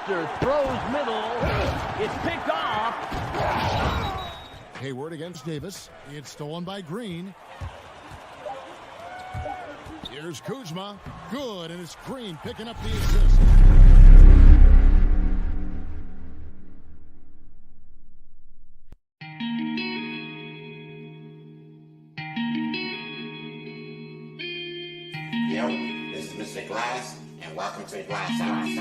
monster throws middle. It's picked off. Hayward against Davis. It's stolen by Green. Here's Kuzma. Good, and it's Green picking up the assist. Yo, this is Mr. Glass, and welcome to the GLASSHouse.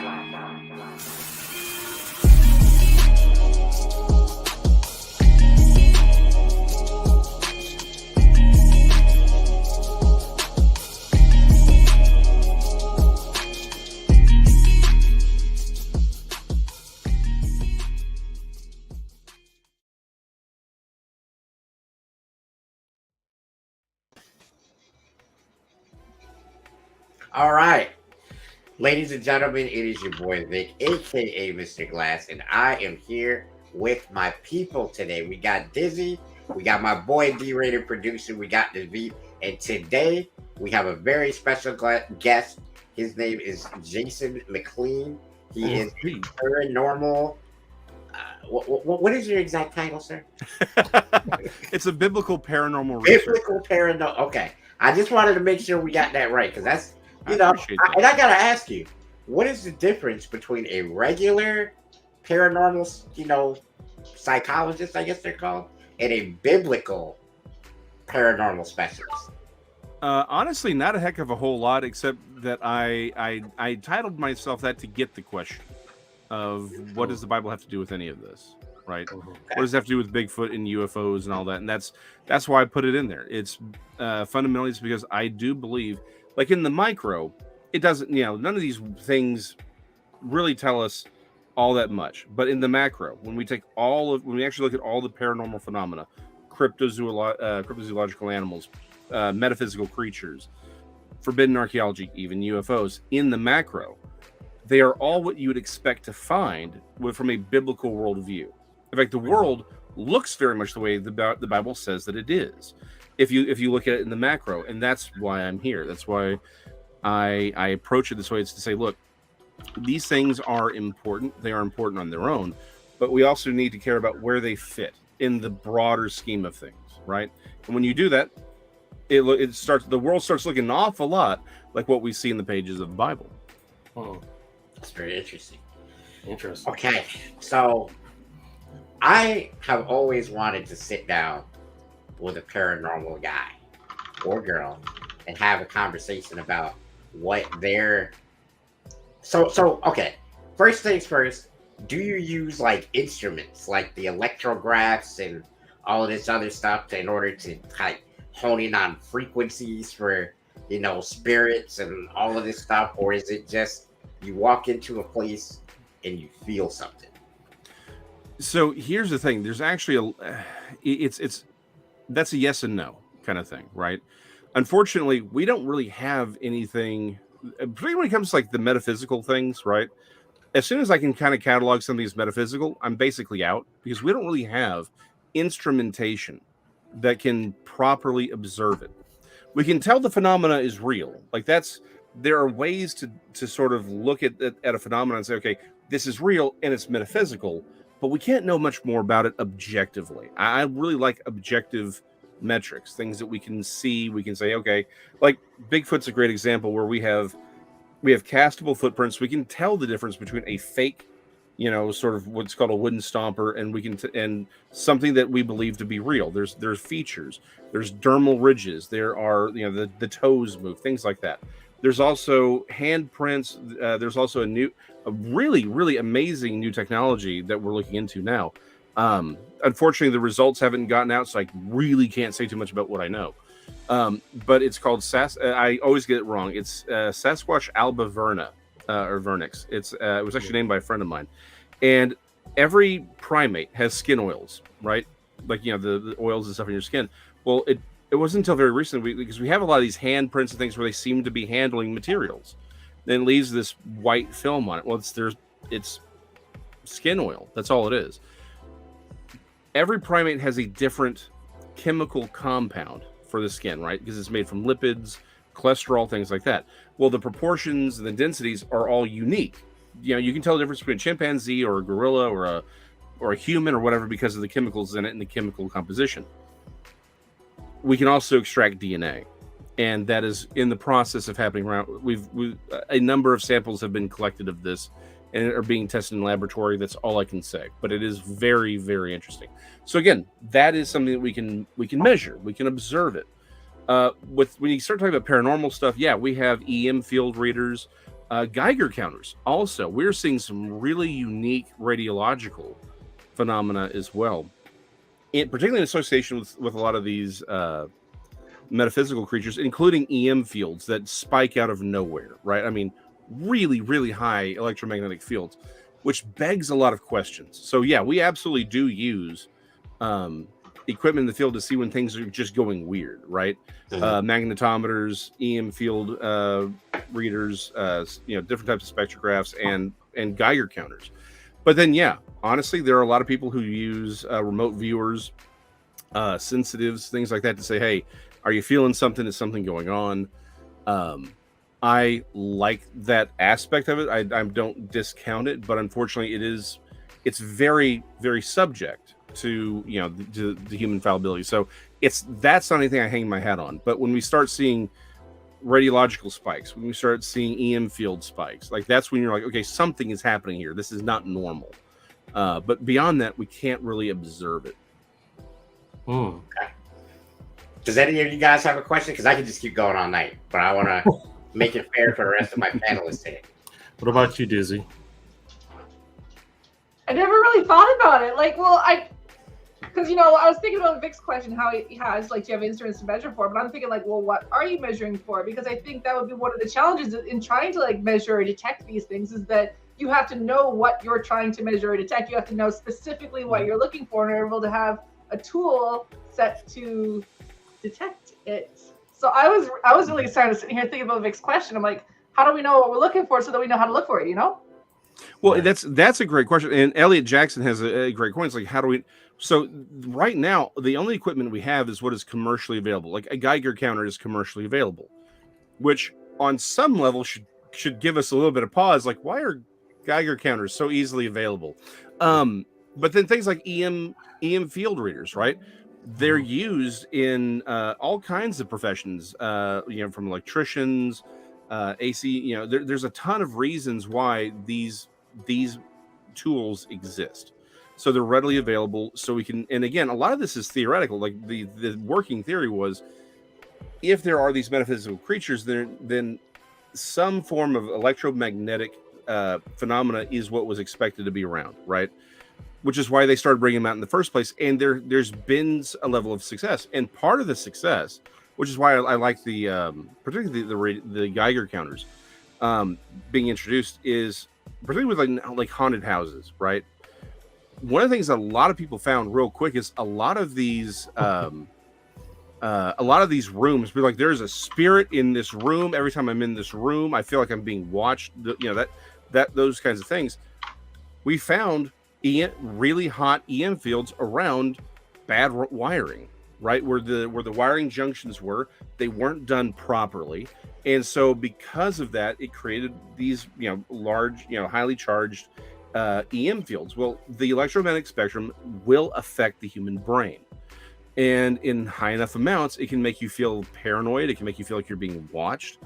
All right, ladies and gentlemen, it is your boy Vic, aka Mr. Glass, and I am here with my people today. We got Dizzy, we got my boy D-rated producer, we got the Veep, and today we have a very special guest. His name is Jason McLean. He is a paranormal. What is your exact title, sir? It's a biblical paranormal researcher. Biblical paranormal. Okay, I just wanted to make sure we got that right because that's. You know, and I gotta ask you, what is the difference between a regular paranormal, psychologist, I guess they're called, and a biblical paranormal specialist? Honestly, not a heck of a whole lot, except that I titled myself that to get the question of what does the Bible have to do with any of this, right? Okay. What does it have to do with Bigfoot and UFOs and all that? And that's why I put it in there. It's fundamentally it's because I do believe. Like in the micro, it doesn't, none of these things really tell us all that much. But in the macro, when we actually look at all the paranormal phenomena, cryptozoological animals, metaphysical creatures, forbidden archaeology, even UFOs, in the macro, they are all what you would expect to find from a biblical worldview. In fact, the world looks very much the way the Bible says that it is. If you look at it in the macro, and that's why I'm here. That's why I approach it this way. It's to say, look, these things are important. They are important on their own, but we also need to care about where they fit in the broader scheme of things, right? And when you do that, the world starts looking an awful lot like what we see in the pages of the Bible. Oh, that's very interesting. Okay, so I have always wanted to sit down with a paranormal guy or girl and have a conversation about what they're okay, first things first, do you use like instruments like the electrographs and all of this other stuff in order to like hone in on frequencies for spirits and all of this stuff, or is it just you walk into a place and you feel something? So here's the thing, there's actually that's a yes and no kind of thing, right? Unfortunately, we don't really have anything, particularly when it comes to like the metaphysical things, right? As soon as I can kind of catalog some of these metaphysical, I'm basically out because we don't really have instrumentation that can properly observe it. We can tell the phenomena is real. Like there are ways to sort of look at a phenomenon and say, okay, this is real and it's metaphysical, but we can't know much more about it objectively. I really like objective metrics, things that we can see. We can say, okay, like Bigfoot's a great example where we have castable footprints. We can tell the difference between a fake, sort of what's called a wooden stomper, and and something that we believe to be real. There's features. There's dermal ridges. There are the toes move, things like that. There's also handprints. There's also a really, really amazing new technology that we're looking into now. Unfortunately, the results haven't gotten out, so I really can't say too much about what I know. But it's called I always get it wrong. It's Sasquatch alba verna, or vernix. It was actually named by a friend of mine. And every primate has skin oils, right? Like, the oils and stuff in your skin. Well, it wasn't until very recently because we have a lot of these handprints and things where they seem to be handling materials. Then it leaves this white film on it. Well, it's skin oil. That's all it is. Every primate has a different chemical compound for the skin, right? Because it's made from lipids, cholesterol, things like that. Well, the proportions and the densities are all unique. you can tell the difference between a chimpanzee or a gorilla or a human or whatever because of the chemicals in it and the chemical composition. We can also extract DNA, and that is in the process of happening around. We've a number of samples have been collected of this and are being tested in laboratory. That's all I can say, but it is very, very interesting. So again, that is something that we can measure, we can observe it. When you start talking about paranormal stuff, yeah, we have EM field readers, Geiger counters. Also, we're seeing some really unique radiological phenomena as well, particularly in association with a lot of these metaphysical creatures, including EM fields that spike out of nowhere, right? I mean, really, really high electromagnetic fields, which begs a lot of questions. So yeah, we absolutely do use equipment in the field to see when things are just going weird, right? Magnetometers, EM field readers, different types of spectrographs and Geiger counters. But then, yeah, honestly, there are a lot of people who use remote viewers, sensitives, things like that to say, hey, are you feeling something? Is something going on? I like that aspect of it. I don't discount it, but unfortunately, it's very, very subject to the human fallibility. So that's not anything I hang my hat on. But when we start seeing radiological spikes, when we start seeing EM field spikes, like that's when you're like, okay, something is happening here. This is not normal. But beyond that, we can't really observe it. Okay. Does any of you guys have a question? Because I can just keep going all night, but I want to make it fair for the rest of my panelists here. What about you, Dizzy? I never really thought about it. Because I was thinking about Vic's question, how he has do you have instruments to measure for? But I'm thinking what are you measuring for? Because I think that would be one of the challenges in trying to measure or detect these things, is that you have to know what you're trying to measure or detect. You have to know specifically what you're looking for in order to have a tool set to detect it. So I was really starting to sit here thinking about Vic's question. I'm like, how do we know what we're looking for so that we know how to look for it? Well, that's a great question, and Elliot Jackson has a great point. It's like, how do we? So right now, the only equipment we have is what is commercially available. Like a Geiger counter is commercially available, which on some level should give us a little bit of pause. Like, why are Geiger counters so easily available? But then things like EM field readers, right? They're used in all kinds of professions. From electricians, AC. There's a ton of reasons why these tools exist. So they're readily available. So we can, and again, a lot of this is theoretical. Like the working theory was, if there are these metaphysical creatures, then some form of electromagnetic phenomena is what was expected to be around, right? Which is why they started bringing them out in the first place. And there's been a level of success, and part of the success, which is why I like the particularly the Geiger counters being introduced, is particularly with like haunted houses, right? One of the things that a lot of people found real quick is a lot of these rooms be like, there's a spirit in this room. Every time I'm in this room, I feel like I'm being watched. Those kinds of things. We found really hot EM fields around bad wiring, right? Where the wiring junctions were, they weren't done properly. And so because of that, it created these, large, highly charged EM fields. Well, the electromagnetic spectrum will affect the human brain. And in high enough amounts, it can make you feel paranoid. It can make you feel like you're being watched.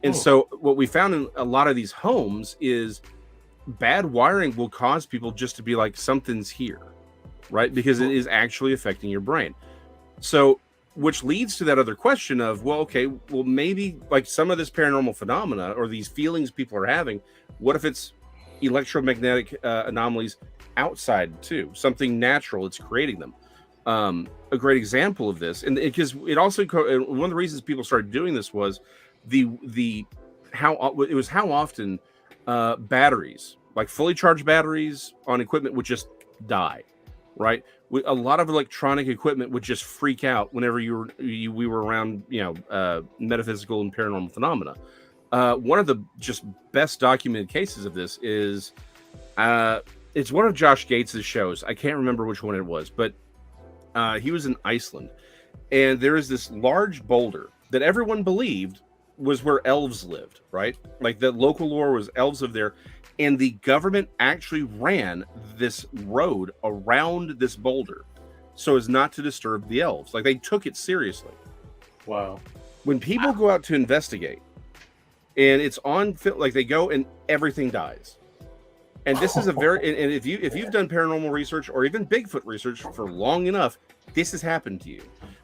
And so what we found in a lot of these homes is bad wiring will cause people just to be like, something's here, right? Because it is actually affecting your brain. So, which leads to that other question of, maybe like some of this paranormal phenomena or these feelings people are having, what if it's electromagnetic anomalies outside too? Something natural, it's creating them. A great example of this, and because it also, one of the reasons people started doing this was how often batteries, like fully charged batteries on equipment, would just die, right? A lot of electronic equipment would just freak out whenever we were around, metaphysical and paranormal phenomena. One of the just best documented cases of this is, it's one of Josh Gates's shows. I can't remember which one it was, but he was in Iceland, and there is this large boulder that everyone believed was where elves lived, right? Like the local lore was elves lived there, and the government actually ran this road around this boulder so as not to disturb the elves. Like they took it seriously. Wow. When people go out to investigate, and it's on film, like they go and everything dies. And this is a very, and if you've done paranormal research or even Bigfoot research for long enough, this has happened to you,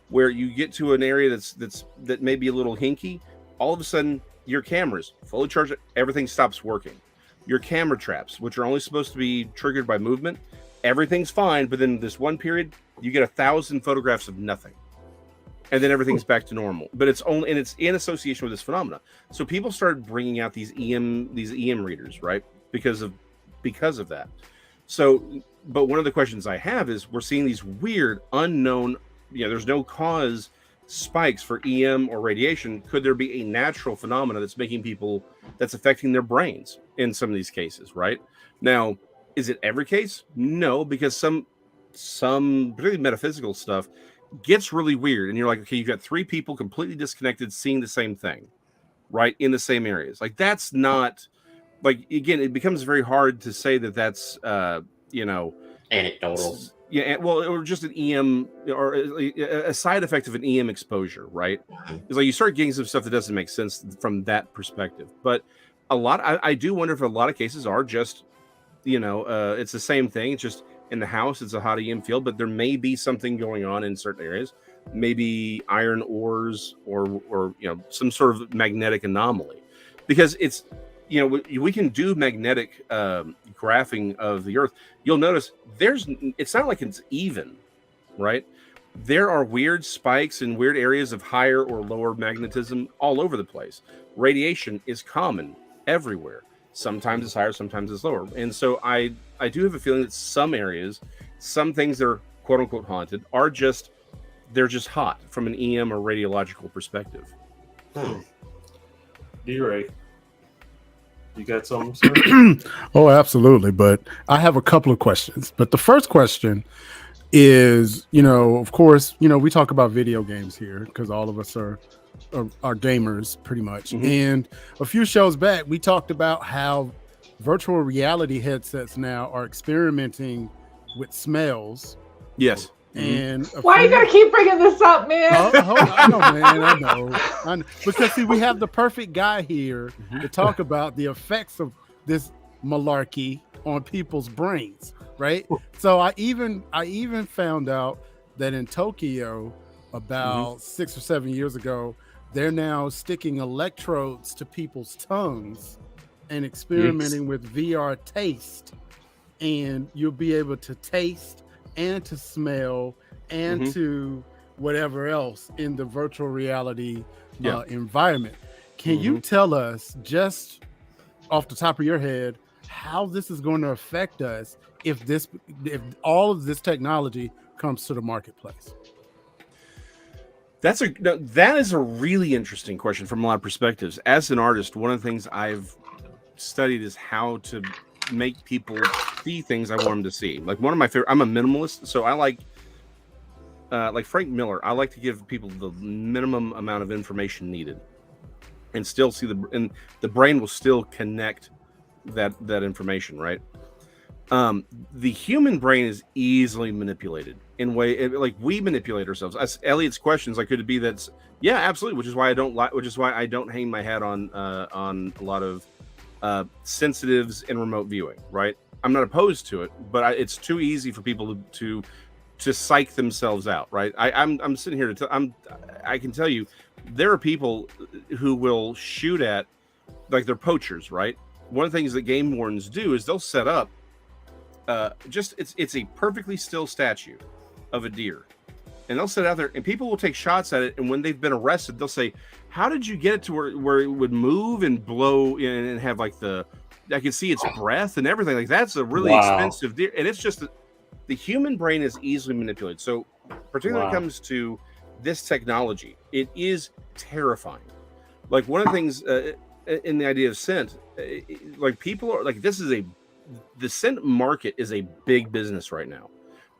where you get to an area that may be a little hinky. All of a sudden, your cameras fully charged, everything stops working. Your camera traps, which are only supposed to be triggered by movement, everything's fine. But then this one period, you get 1,000 photographs of nothing, and then everything's back to normal. But it's in association with this phenomena. So people started bringing out these EM readers, right? Because of that. So, but one of the questions I have is, we're seeing these weird, unknown, there's no cause spikes for EM or radiation. Could there be a natural phenomena that's affecting their brains in some of these cases, right? Now, is it every case? No, because some particularly metaphysical stuff gets really weird, and you're like, okay, you've got 3 people completely disconnected seeing the same thing, right, in the same areas. Like, that's not, like, again, it becomes very hard to say that that's anecdotal. Yeah, well, or just an EM or a side effect of an EM exposure, right? It's like you start getting some stuff that doesn't make sense from that perspective. But I do wonder if a lot of cases are just, it's the same thing. It's just in the house, it's a hot EM field, but there may be something going on in certain areas, maybe iron ores or some sort of magnetic anomaly, because it's, we can do magnetic graphing of the Earth. You'll notice it's not like it's even, right? There are weird spikes in weird areas of higher or lower magnetism all over the place. Radiation is common everywhere. Sometimes it's higher, sometimes it's lower. And so I do have a feeling that some areas, some things that are quote unquote haunted they're just hot from an EM or radiological perspective. D-Ray, you got something, sir? Oh, absolutely. But I have a couple of questions. But the first question is, of course, we talk about video games here because all of us are gamers pretty much. Mm-hmm. And a few shows back, we talked about how virtual reality headsets now are experimenting with smells. Yes. And why you gotta keep bringing this up, man? I know, man. I know. Because see, we have the perfect guy here to talk about the effects of this malarkey on people's brains, right? So I even found out that in Tokyo, about 6 or 7 years ago, they're now sticking electrodes to people's tongues and experimenting with VR taste, and you'll be able to taste and to smell and to whatever else in the virtual reality environment. Can you tell us, just off the top of your head, how this is going to affect us if all of this technology comes to the marketplace? That is a really interesting question from a lot of perspectives. As an artist, one of the things I've studied is how to make people see things I want them to see. Like, one of my favorite, I'm a minimalist, so I like Frank Miller. I like to give people the minimum amount of information needed, and still see the brain will still connect that information, right? The human brain is easily manipulated in like we manipulate ourselves. As Elliot's questions, like, could it be that's absolutely, which is why I don't hang my hat on a lot of sensitives and remote viewing, right? I'm not opposed to it, but it's too easy for people to psych themselves out, right? I'm sitting here I can tell you there are people who will shoot at, like, they're poachers, right? One of the things that game wardens do is they'll set up it's a perfectly still statue of a deer, and they'll sit out there and people will take shots at it, and when they've been arrested, they'll say, how did you get it to where it would move and blow and have, like, I can see its breath and everything? Like, that's a really expensive deer, and it's just the human brain is easily manipulated. So particularly when it comes to this technology, it is terrifying. Like, one of the things in the idea of scent, like, people are like, the scent market is a big business right now.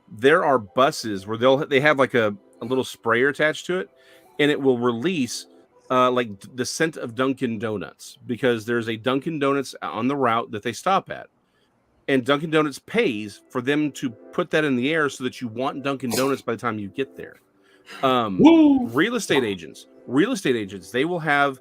There are buses where they have like a little sprayer attached to it, and it will release like the scent of Dunkin' Donuts, because there's a Dunkin' Donuts on the route that they stop at. And Dunkin' Donuts pays for them to put that in the air so that you want Dunkin' Donuts by the time you get there. Real estate agents, they will have,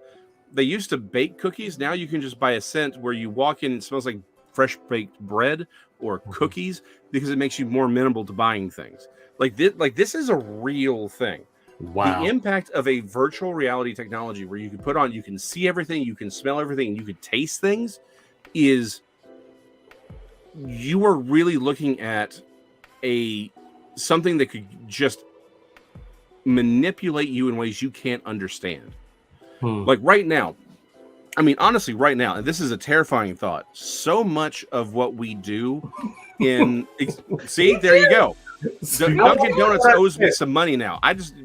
they used to bake cookies. Now you can just buy a scent where you walk in and it smells like fresh baked bread or cookies, because it makes you more amenable to buying things. Like this is a real thing. Wow. The impact of a virtual reality technology where you can put on, you can see everything, you can smell everything, and you can taste things, is, you are really looking at something that could just manipulate you in ways you can't understand. Like right now, I mean, honestly, right now, and this is a terrifying thought, so much of what we do see, there you go. Dunkin' Donuts owes me some money now.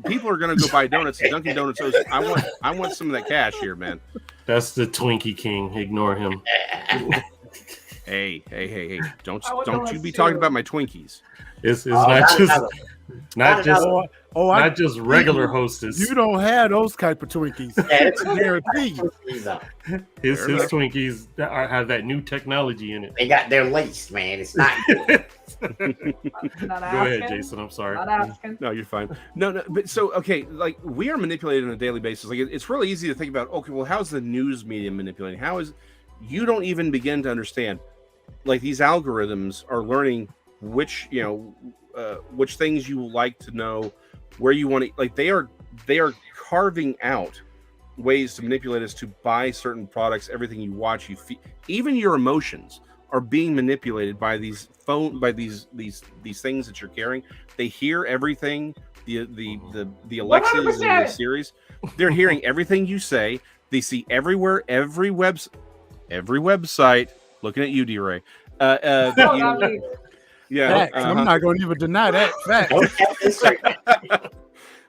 People are gonna go buy donuts. And Dunkin' Donuts owes. I want some of that cash here, man. That's the Twinkie King. Ignore him. Hey! Don't you be talking about my Twinkies? It's not just regular Hostess. You don't have those type of Twinkies. It's guarantee you. His Twinkies have that new technology in it. They're laced, man. It's not good. Go ahead, Jason. I'm sorry. Not asking. No, you're fine. No. But so, okay, like, we are manipulated on a daily basis. Like, it's really easy to think about, okay, well, how's the news media manipulating? You don't even begin to understand. Like, these algorithms are learning which things you like to know, where you want to, like, they are carving out ways to manipulate us to buy certain products. Everything you watch, you feel, even your emotions are being manipulated by these things that you're carrying. They hear everything, the Alexas and the Siris. They're hearing everything you say. They see everywhere, every website. Looking at you, D-Ray. Yeah, I'm not going to even deny that fact.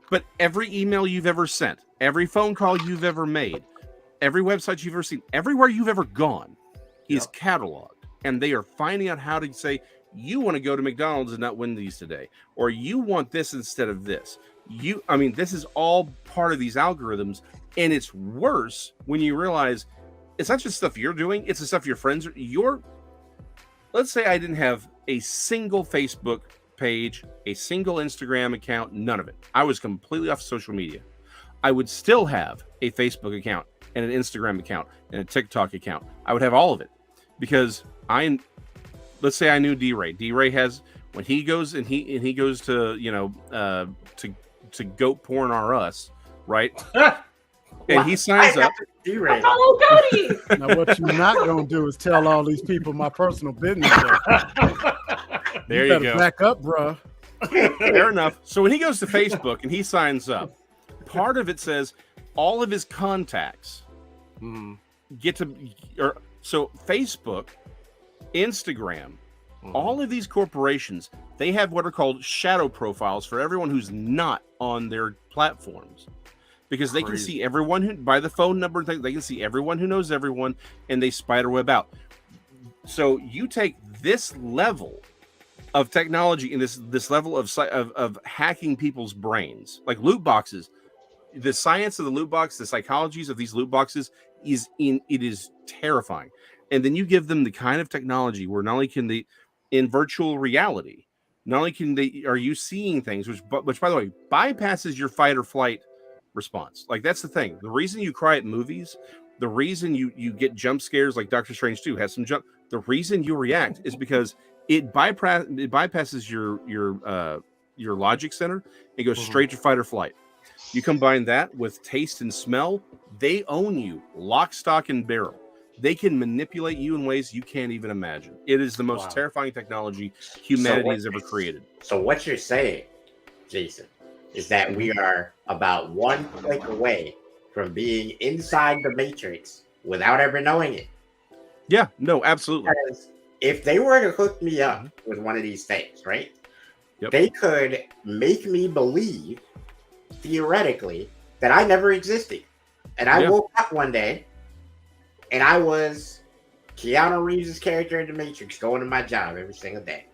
But every email you've ever sent, every phone call you've ever made, every website you've ever seen, everywhere you've ever gone is cataloged. And they are finding out how to say, you want to go to McDonald's and not Wendy's today, or you want this instead of this. This is all part of these algorithms, and it's worse when you realize it's not just stuff you're doing, it's the stuff your friends are. Let's say I didn't have a single Facebook page, a single Instagram account, none of it. I was completely off social media. I would still have a Facebook account and an Instagram account and a TikTok account. I would have all of it, because let's say I knew D-Ray. D-Ray has, when he goes and he goes to, to Goat Porn R Us, right? And he signs up. D-Ray. Follow Cody. Now, what you're not going to do is tell all these people my personal business. There you go. Back up, bro. Fair enough. So when he goes to Facebook and he signs up, part of it says all of his contacts get to, so Facebook, Instagram, all of these corporations, they have what are called shadow profiles for everyone who's not on their platforms. Because they can see everyone who, by the phone number, they can see everyone who knows everyone, and they spiderweb out. So you take this level of technology and this level of hacking people's brains, like loot boxes. The science of the loot box, the psychologies of these loot boxes it is terrifying. And then you give them the kind of technology where not only can they, in virtual reality, not only are you seeing things, which by the way bypasses your fight or flight response. Like, that's the thing. The reason you cry at movies, the reason you get jump scares like Doctor Strange 2 has some jump, the reason you react is because it bypasses your logic center and goes straight to fight or flight. You combine that with taste and smell, they own you lock, stock, and barrel. They can manipulate you in ways you can't even imagine. It is the most terrifying technology humanity has ever created. So what you're saying, Jason, is that we are about one click away from being inside the Matrix without ever knowing it. Yeah, no, absolutely. Because if they were to hook me up with one of these things, right? Yep. They could make me believe, theoretically, that I never existed. And I woke up one day and I was Keanu Reeves' character in the Matrix going to my job every single day.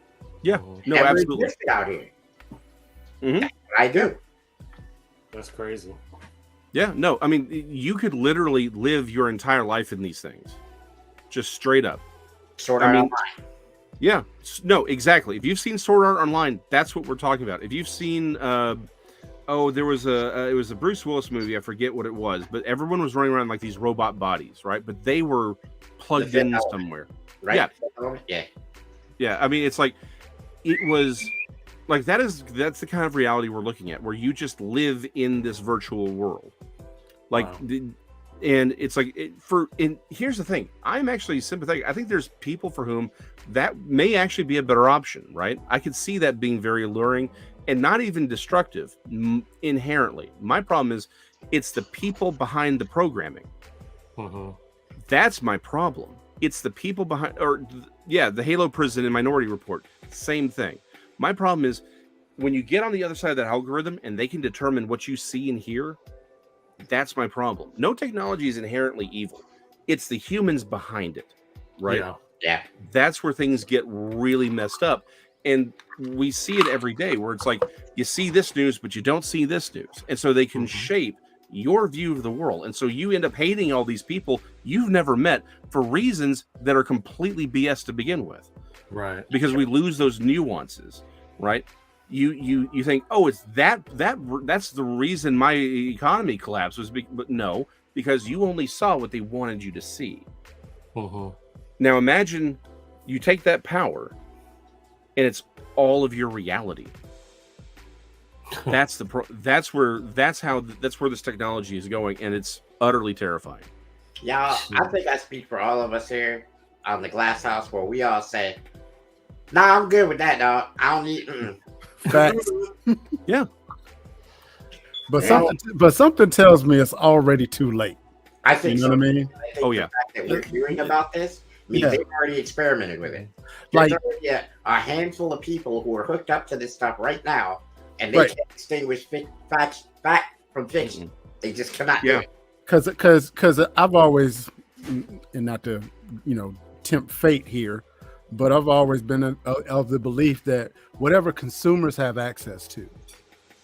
Yeah, no, never absolutely. existed out here. Mm-hmm. That's what I do. That's crazy. Yeah, no, I mean, you could literally live your entire life in these things, just straight up. Sword Art Online. Yeah, no, exactly. If you've seen Sword Art Online, that's what we're talking about. If you've seen, there was it was a Bruce Willis movie. I forget what it was, but everyone was running around like these robot bodies, right? But they were plugged in somewhere, right? Yeah. I mean, it's like it was like that's the kind of reality we're looking at, where you just live in this virtual world, like. Wow. And it's like here's the thing. I'm actually sympathetic. I think there's people for whom that may actually be a better option, right? I could see that being very alluring and not even destructive inherently. My problem is it's the people behind the programming. That's my problem. It's the people behind, the Halo Prison and Minority Report, same thing. My problem is when you get on the other side of that algorithm and they can determine what you see and hear. That's my problem. No technology is inherently evil. It's the humans behind it, right? Yeah. That's where things get really messed up. And we see it every day where it's like, you see this news, but you don't see this news. And so they can shape your view of the world. And so you end up hating all these people you've never met for reasons that are completely BS to begin with. Right. Because we lose those nuances, right? You think, oh, it's that's the reason my economy collapsed but no, because you only saw what they wanted you to see. Now imagine you take that power and it's all of your reality. That's where this technology is going, and it's utterly terrifying. Yeah, I think I speak for all of us here on the GLASSHouse, where we all say, "Nah, I'm good with that, dog. I don't need." Facts. Yeah. But something tells me it's already too late. I think you know what I mean? I think the fact that we're hearing about this means they've already experimented with it. There's already a handful of people who are hooked up to this stuff right now, and they can't distinguish fact from fiction. They just cannot do it. Because I've always, and not to tempt fate here, but I've always been of the belief that whatever consumers have access to,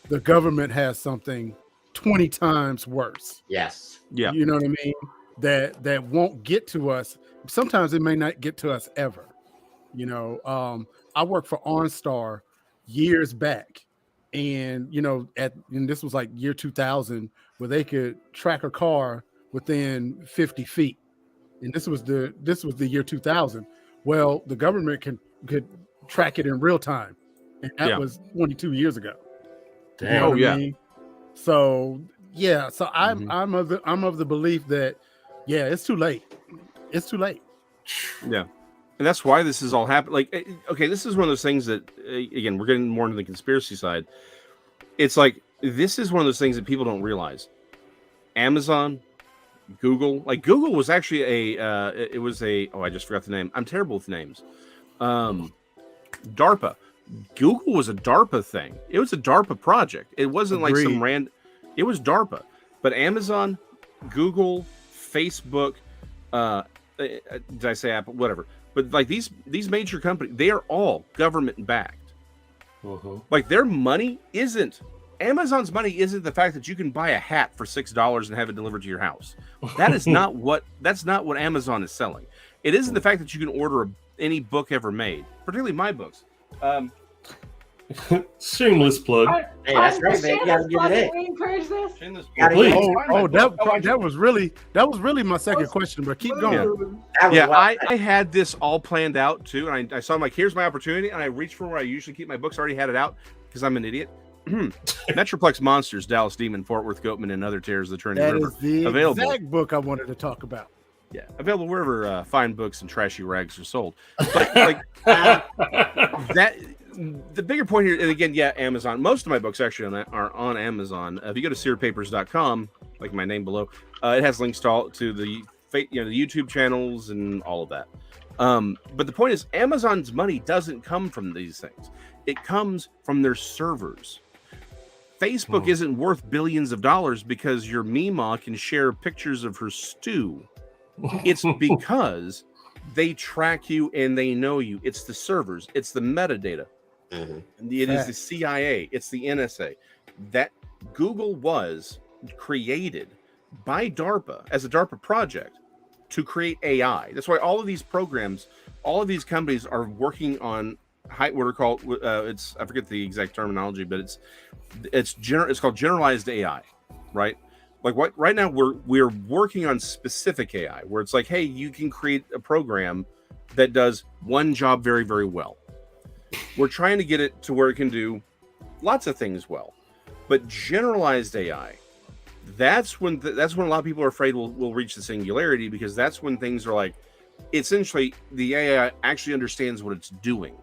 the government has something 20 times worse. Yes. Yeah. You know what I mean? That won't get to us. Sometimes it may not get to us ever. I worked for Onstar years back, and and this was like year 2000, where they could track a car within 50 feet, and this was the year 2000. Well, the government could track it in real time, and that was 22 years ago. Damn. You know what I mean? So I'm of the belief that it's too late. It's too late. Yeah. And that's why this is all happening. Like, okay, this is one of those things that, again, we're getting more into the conspiracy side. It's like, this is one of those things that people don't realize. Amazon, Google, like Google was actually I just forgot the name. I'm terrible with names. DARPA. Google was a DARPA thing. It was a DARPA project. It wasn't like some it was DARPA. But Amazon, Google, Facebook, did I say Apple? Whatever. But like these major companies, they are all government backed. Like their money Amazon's money isn't the fact that you can buy a hat for $6 and have it delivered to your house. That is that's not what Amazon is selling. It isn't the fact that you can order any book ever made, particularly my books. Shameless plug. Hey, that's right, man. You gotta give it We encourage this. That was really my second question, but keep going. I had this all planned out too, and I saw here's my opportunity, and I reached for where I usually keep my books. I already had it out because I'm an idiot. Metroplex Monsters, Dallas Demon, Fort Worth Goatman, and Other Terrors of the Trinity River. That is the available. exact book I wanted to talk about. Yeah, available wherever fine books and trashy rags are sold. But like that. The bigger point here, and again, Amazon. Most of my books actually are on Amazon. If you go to searpapers.com, like my name below, it has links to the the YouTube channels and all of that. But the point is, Amazon's money doesn't come from these things. It comes from their servers. Facebook isn't worth billions of dollars because your Mima can share pictures of her stew. It's because they track you and they know you. It's the servers. It's the metadata. It is the CIA. It's the NSA. That Google was created by DARPA as a DARPA project to create AI. That's why all of these programs, all of these companies are working on what are called it's I forget the exact terminology, but it's called generalized AI, right? Like what right now we're working on specific AI where it's like, hey, you can create a program that does one job very, very well. We're trying to get it to where it can do lots of things well, but generalized AI, that's when a lot of people are afraid we'll reach the singularity, because that's when things are like, essentially the AI actually understands what it's doing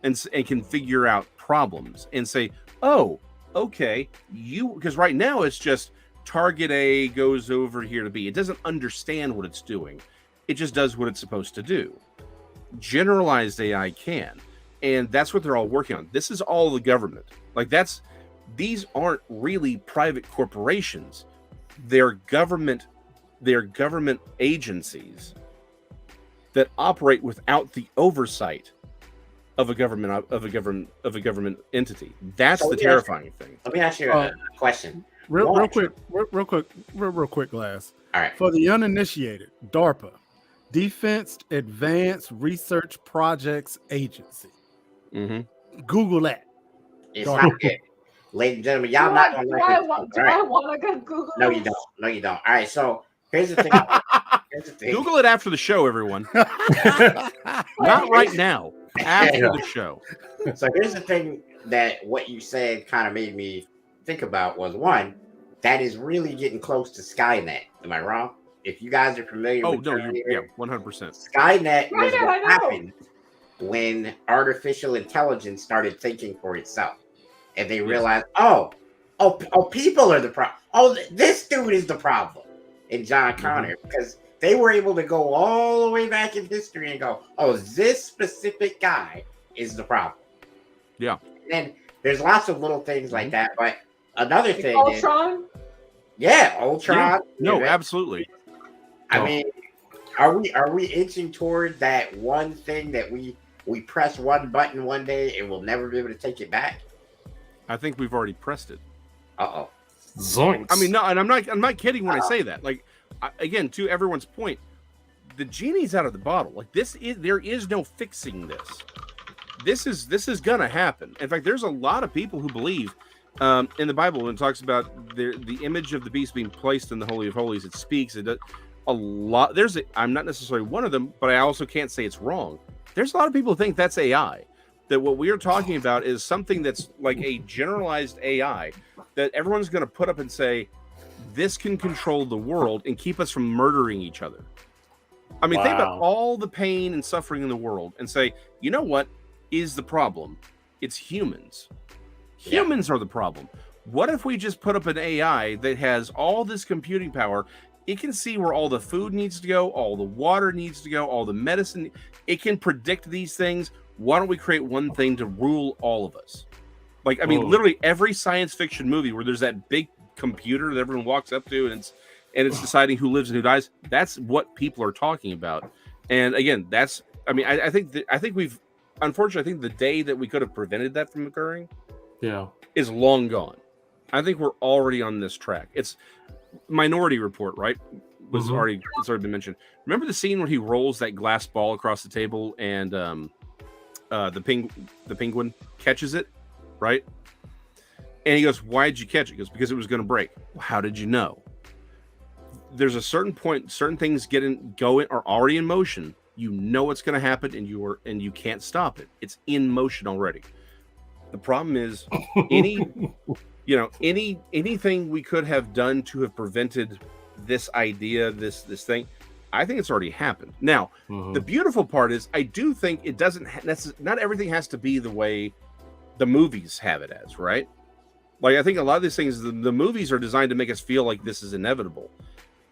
and can figure out problems and say, oh, okay, because right now it's just target A goes over here to B. It doesn't understand what it's doing. It just does what it's supposed to do. Generalized AI can. And that's what they're all working on. This is all the government. Like these aren't really private corporations. They're government agencies that operate without the oversight of a government entity. That's the terrifying thing. Let me ask you a question. Real quick, Glass. All right. For the uninitiated, DARPA, Defense Advanced Research Projects Agency. Mm-hmm. Google that. It's not good. Ladies and gentlemen, y'all not going to like it. I want to go Google No, this? you don't. No, you don't. All right, so here's the thing. Google it after the show, everyone. Not right now. After the show. So here's the thing that what you said kind of made me think about was, one, that is really getting close to Skynet. Am I wrong? If you guys are familiar with yeah, 100%. Skynet was I what know. happened when artificial intelligence started thinking for itself. And they realized, oh, people are the problem. Oh, this dude is the problem in John Connor, because they were able to go all the way back in history and go, oh, this specific guy is the problem. Yeah. And there's lots of little things like that. But another thing Ultron? is, Ultron. Yeah. No, absolutely. I mean, are we inching toward that one thing that we press one button one day and we'll never be able to take it back? I think we've already pressed it. Uh-oh. Zoinks. I mean, no, and I'm not kidding when I say that. Like, again, to everyone's point, the genie's out of the bottle. Like, there is no fixing this. This is gonna happen. In fact, there's a lot of people who believe in the Bible when it talks about the image of the beast being placed in the Holy of Holies. It speaks. It does a lot. I'm not necessarily one of them, but I also can't say it's wrong. There's a lot of people who think that's AI. That what we are talking about is something that's like a generalized AI that everyone's going to put up and say, this can control the world and keep us from murdering each other. I mean, think about all the pain and suffering in the world and say, you know what is the problem? It's humans. Humans are the problem. What if we just put up an AI that has all this computing power? It can see where all the food needs to go, all the water needs to go, all the medicine. It can predict these things. Why don't we create one thing to rule all of us? Like, I mean, literally every science fiction movie where there's that big computer that everyone walks up to and it's deciding who lives and who dies. That's what people are talking about. And again, I think we've, unfortunately, I think the day that we could have prevented that from occurring is long gone. I think we're already on this track. It's Minority Report, right? It's already been mentioned. Remember the scene where he rolls that glass ball across the table and the penguin catches it, right? And he goes, "Why did you catch it?" He goes, "Because it was going to break." Well, how did you know? There's a certain point, certain things are already in motion. You know what's going to happen, and you can't stop it. It's in motion already. The problem is anything we could have done to have prevented this idea, this thing. I think it's already happened. Now, the beautiful part is I do think it doesn't not everything has to be the way the movies have it as, right? Like, I think a lot of these things, the movies are designed to make us feel like this is inevitable.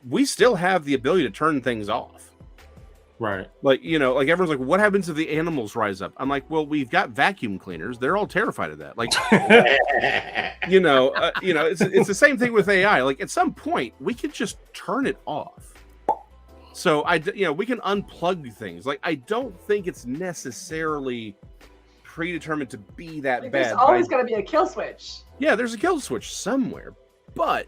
We still have the ability to turn things off. Right. Like, like everyone's like, what happens if the animals rise up? I'm like, well, we've got vacuum cleaners. They're all terrified of that. Like, it's the same thing with AI. Like, at some point, we could just turn it off. So we can unplug things. Like, I don't think it's necessarily predetermined to be that bad. There's always got to be a kill switch. Yeah, there's a kill switch somewhere, but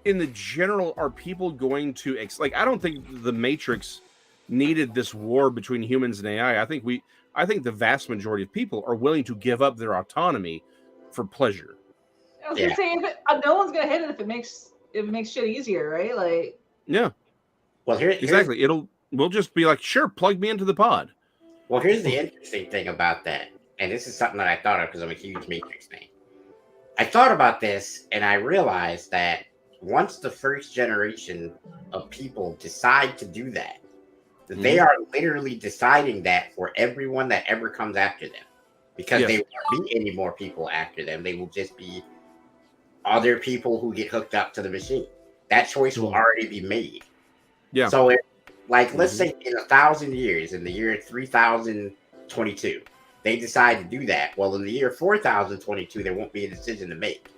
in the general, are people going to like? I don't think the Matrix needed this war between humans and AI. I think the vast majority of people are willing to give up their autonomy for pleasure. I was gonna say, no one's gonna hit it if it makes shit easier, right? Like, yeah. Well, exactly. We'll just be like, sure, plug me into the pod. Well, here's the interesting thing about that, and this is something that I thought of because I'm a huge Matrix fan. I thought about this, and I realized that once the first generation of people decide to do that, they are literally deciding that for everyone that ever comes after them, because they won't be any more people after them. They will just be other people who get hooked up to the machine. That choice will already be made. Yeah. So, let's say in 1,000 years, in the year 3022, they decide to do that. Well, in the year 4022, there won't be a decision to make.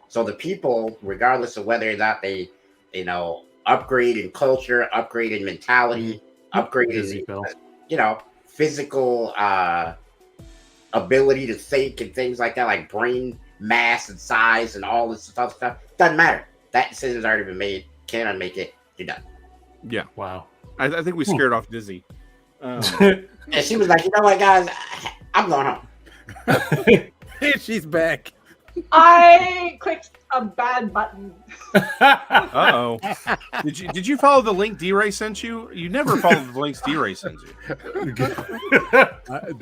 So the people, regardless of whether or not they, upgrade in culture, upgrade in mentality, upgrade in, physical ability to think and things like that, like brain mass and size and all this stuff, doesn't matter. That decision's already been made. Can't unmake it. You're done. Yeah. Wow. I think we scared off Dizzy. And she was like, you know what, guys? I'm going home. She's back. I clicked a bad button. Uh-oh. Did you follow the link D-Ray sent you? You never followed the links D-Ray sends you.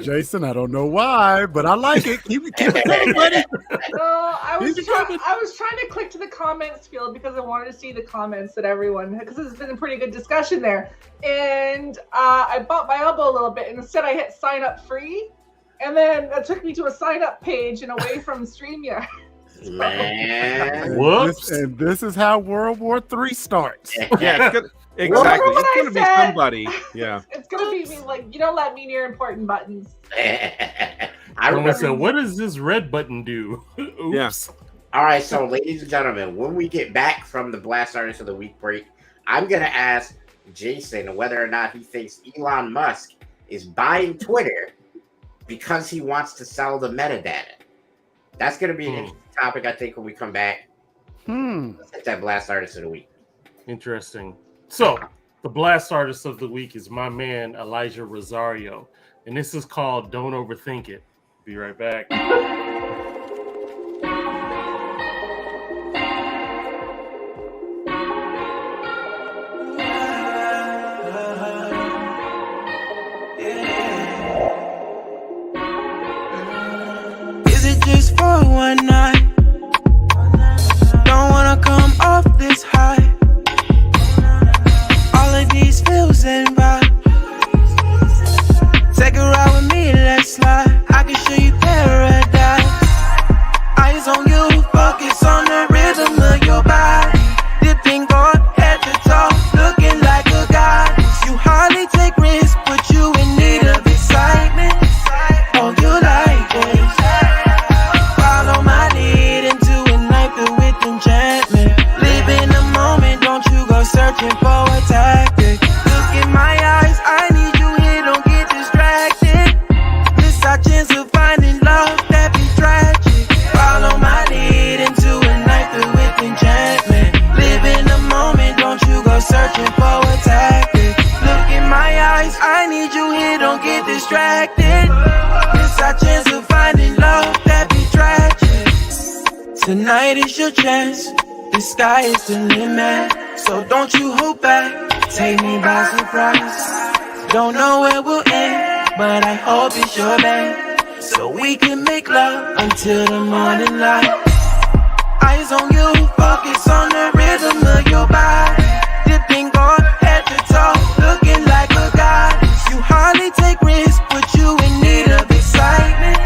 Jason, I don't know why, but I like it. Keep it coming, buddy. No, I was trying to click to the comments field because I wanted to see the comments that everyone, because it's been a pretty good discussion there. And I bumped my elbow a little bit, and instead I hit sign up free. And then it took me to a sign-up page and away from StreamYard. Man. Whoops. And this is how World War III starts. Yeah, exactly. It's going to be somebody. Yeah. It's going to be me, like, you don't let me near important buttons. I said, what does this red button do? Oops. Yeah. All right, so ladies and gentlemen, when we get back from the Blast Artist of the Week break, I'm going to ask Jason whether or not he thinks Elon Musk is buying Twitter because he wants to sell the metadata. That's going to be an interesting topic, I think, when we come back. Let's hit that Blast Artist of the Week. Interesting. So, the Blast Artist of the Week is my man, Elijah Rosario. And this is called Don't Overthink It. Be right back. For one night, don't wanna come off this high. All of these feels and vibes. Take a ride with me, let's slide. I can show you paradise. Eyes on you, focus on the rhythm of your body. Dipping on head to toe, looking like a goddess. You hardly take risks, but you in need of excitement. Oh, you like this? Searching for a tactic. Look in my eyes, I need you here, don't get distracted. Miss our chance of finding love that be tragic. Follow my lead into a night filled with enchantment. Live in the moment, don't you go searching for a tactic. Look in my eyes, I need you here, don't get distracted. Miss our chance of finding love that be tragic. Tonight is your chance, the sky is the limit. So don't you hold back, take me by surprise. Don't know where we'll end, but I hope it's your bed. So we can make love until the morning light. Eyes on you, focus on the rhythm of your body. Dipping on head to toe, looking like a goddess. You hardly take risks, but you in need of excitement.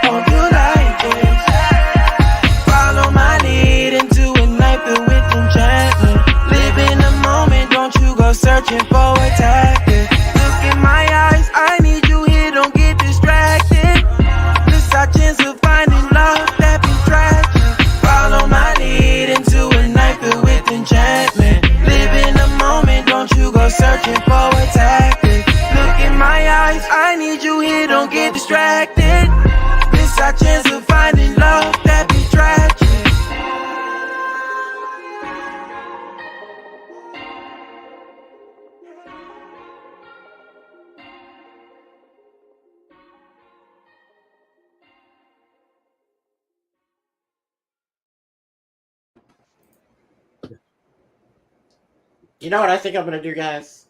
Hope you like this. Follow my lead into a night filled with enchantment. In the moment, don't you go searching for a tactic. Look in my eyes, I need you here, don't get distracted. This our chance of finding love that be tragic. You know what I think I'm gonna do, guys?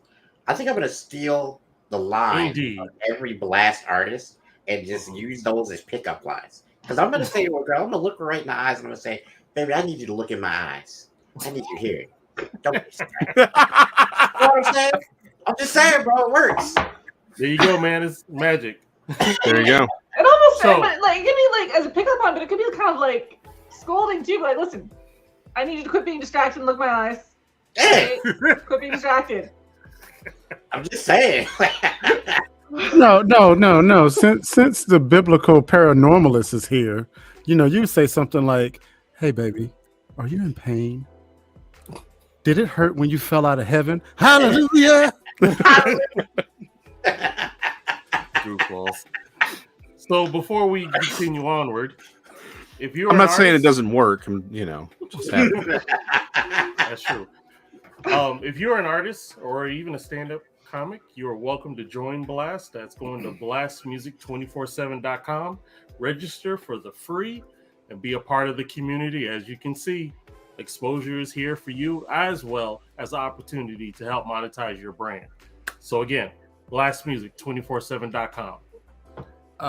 I think I'm gonna steal the line Indeed. of every blast artist and just use those as pickup lines. Because I'm gonna say to a girl, I'm gonna look her right in the eyes and I'm gonna say, "Baby, I need you to look in my eyes. I need you to hear it. Don't be distracted." You know what I'm saying? I'm just saying, bro, it works. There you go, man. It's magic. There you go. It almost So- but like it could be like as a pickup line, but it could be kind of like scolding too. But like, listen, I need you to quit being distracted and look in my eyes. Yeah, Okay? Quit being distracted. I'm just saying. No. Since the biblical paranormalist is here, you say something like, "Hey, baby, are you in pain? Did it hurt when you fell out of heaven? Hallelujah!" Goofballs. So before we continue onward, if you're I'm an not saying it artist- doesn't work. Just having it. That's true. If you're an artist or even a stand-up comic, you are welcome to join Blast. That's going to blastmusic247.com. Register for the free and be a part of the community. As you can see, exposure is here for you as well as an opportunity to help monetize your brand. So again, blastmusic247.com.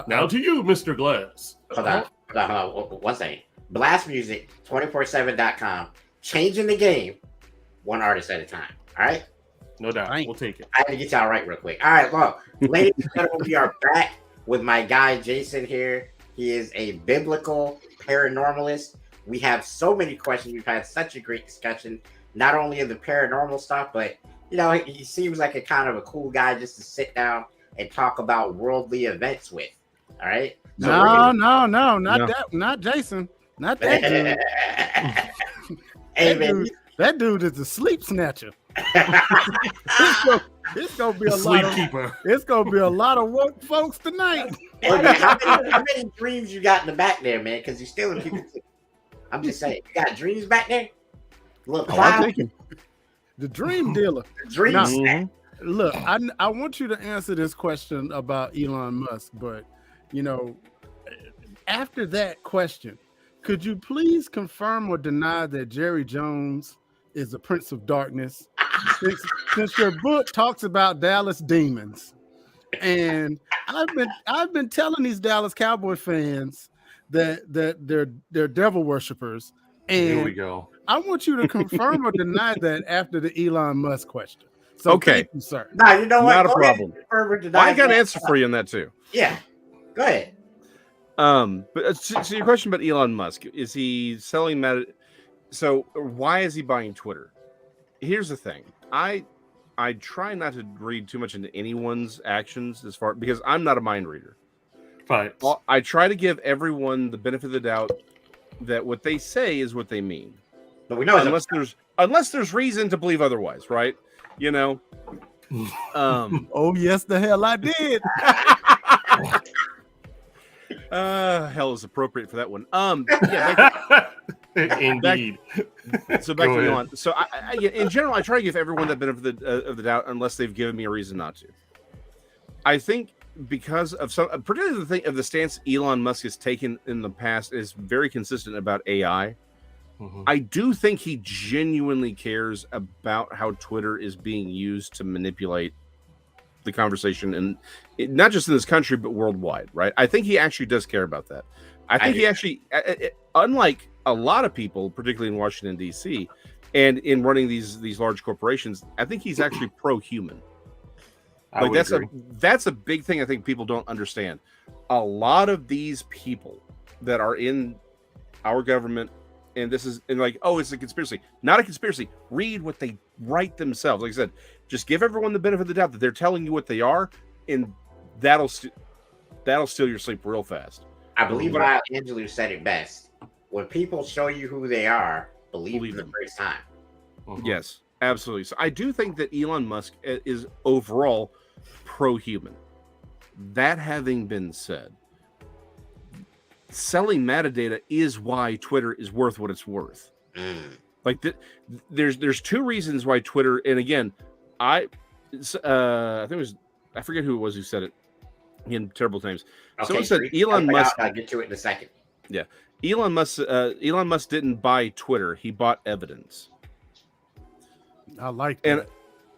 Now to you, Mr. Glass. Hold on. One second. Blastmusic247.com. Changing the game one artist at a time. All right? No doubt. Right. We'll take it. I had to get y'all right real quick. All right, look. Ladies and gentlemen, we are back with my guy Jason here. He is a biblical paranormalist. We have so many questions. We've had such a great discussion, not only of the paranormal stuff, but he seems like a kind of a cool guy just to sit down and talk about worldly events with. All right? No, not Jason, not that dude. Hey, man. That dude is a sleep snatcher. It's gonna be a Sleep lot. keeper. It's gonna be a lot of woke folks tonight. Hey, man, how many dreams you got in the back there, man? Because you're stealing people. I'm just saying, you got dreams back there? Look, I'll take him. The dream dealer. dreams. Now, look, I want you to answer this question about Elon Musk, but after that question, could you please confirm or deny that Jerry Jones is a prince of darkness? Since your book talks about Dallas demons, and I've been telling these Dallas Cowboy fans that they're devil worshippers, Here we and go. I want you to confirm or deny that after the Elon Musk question. So Okay. thank you, sir. Nah, you know what? Not a Go ahead problem. and confirm or deny I got an that. answer for you on that too. Yeah, go ahead. But so your question about Elon Musk, is he selling so why is he buying Twitter? Here's the thing. I try not to read too much into anyone's actions because I'm not a mind reader. Right. I try to give everyone the benefit of the doubt that what they say is what they mean. But we know Unless there's reason to believe otherwise, right? Oh yes, the hell I did. Hell is appropriate for that one. Indeed. So back Go to ahead. Elon. So I in general, I try to give everyone the benefit of the doubt, unless they've given me a reason not to. I think because of particularly the stance Elon Musk has taken in the past is very consistent about AI. Mhm. I do think he genuinely cares about how Twitter is being used to manipulate the conversation, and not just in this country but worldwide, right? I think he actually does care about that. I think he actually, unlike a lot of people, particularly in Washington D.C. and in running these large corporations, I think he's actually pro-human. I would agree. That's a big thing I think people don't understand. A lot of these people that are in our government, and it's a conspiracy. Not a conspiracy. Read what they write themselves. Like I said, just give everyone the benefit of the doubt that they're telling you what they are, and that'll steal your sleep real fast. I believe Maya Angelou said it best. When people show you who they are, believe them the first time. Mhm. Yes, absolutely. So I do think that Elon Musk is overall pro-human. That having been said, selling metadata is why Twitter is worth what it's worth. Like there's two reasons why Twitter, and again, I think it was, I forget who it was who said it in terrible names. Someone said Elon Musk. I'll get to it in a second. Yeah, Elon Musk didn't buy Twitter; he bought evidence. I like that.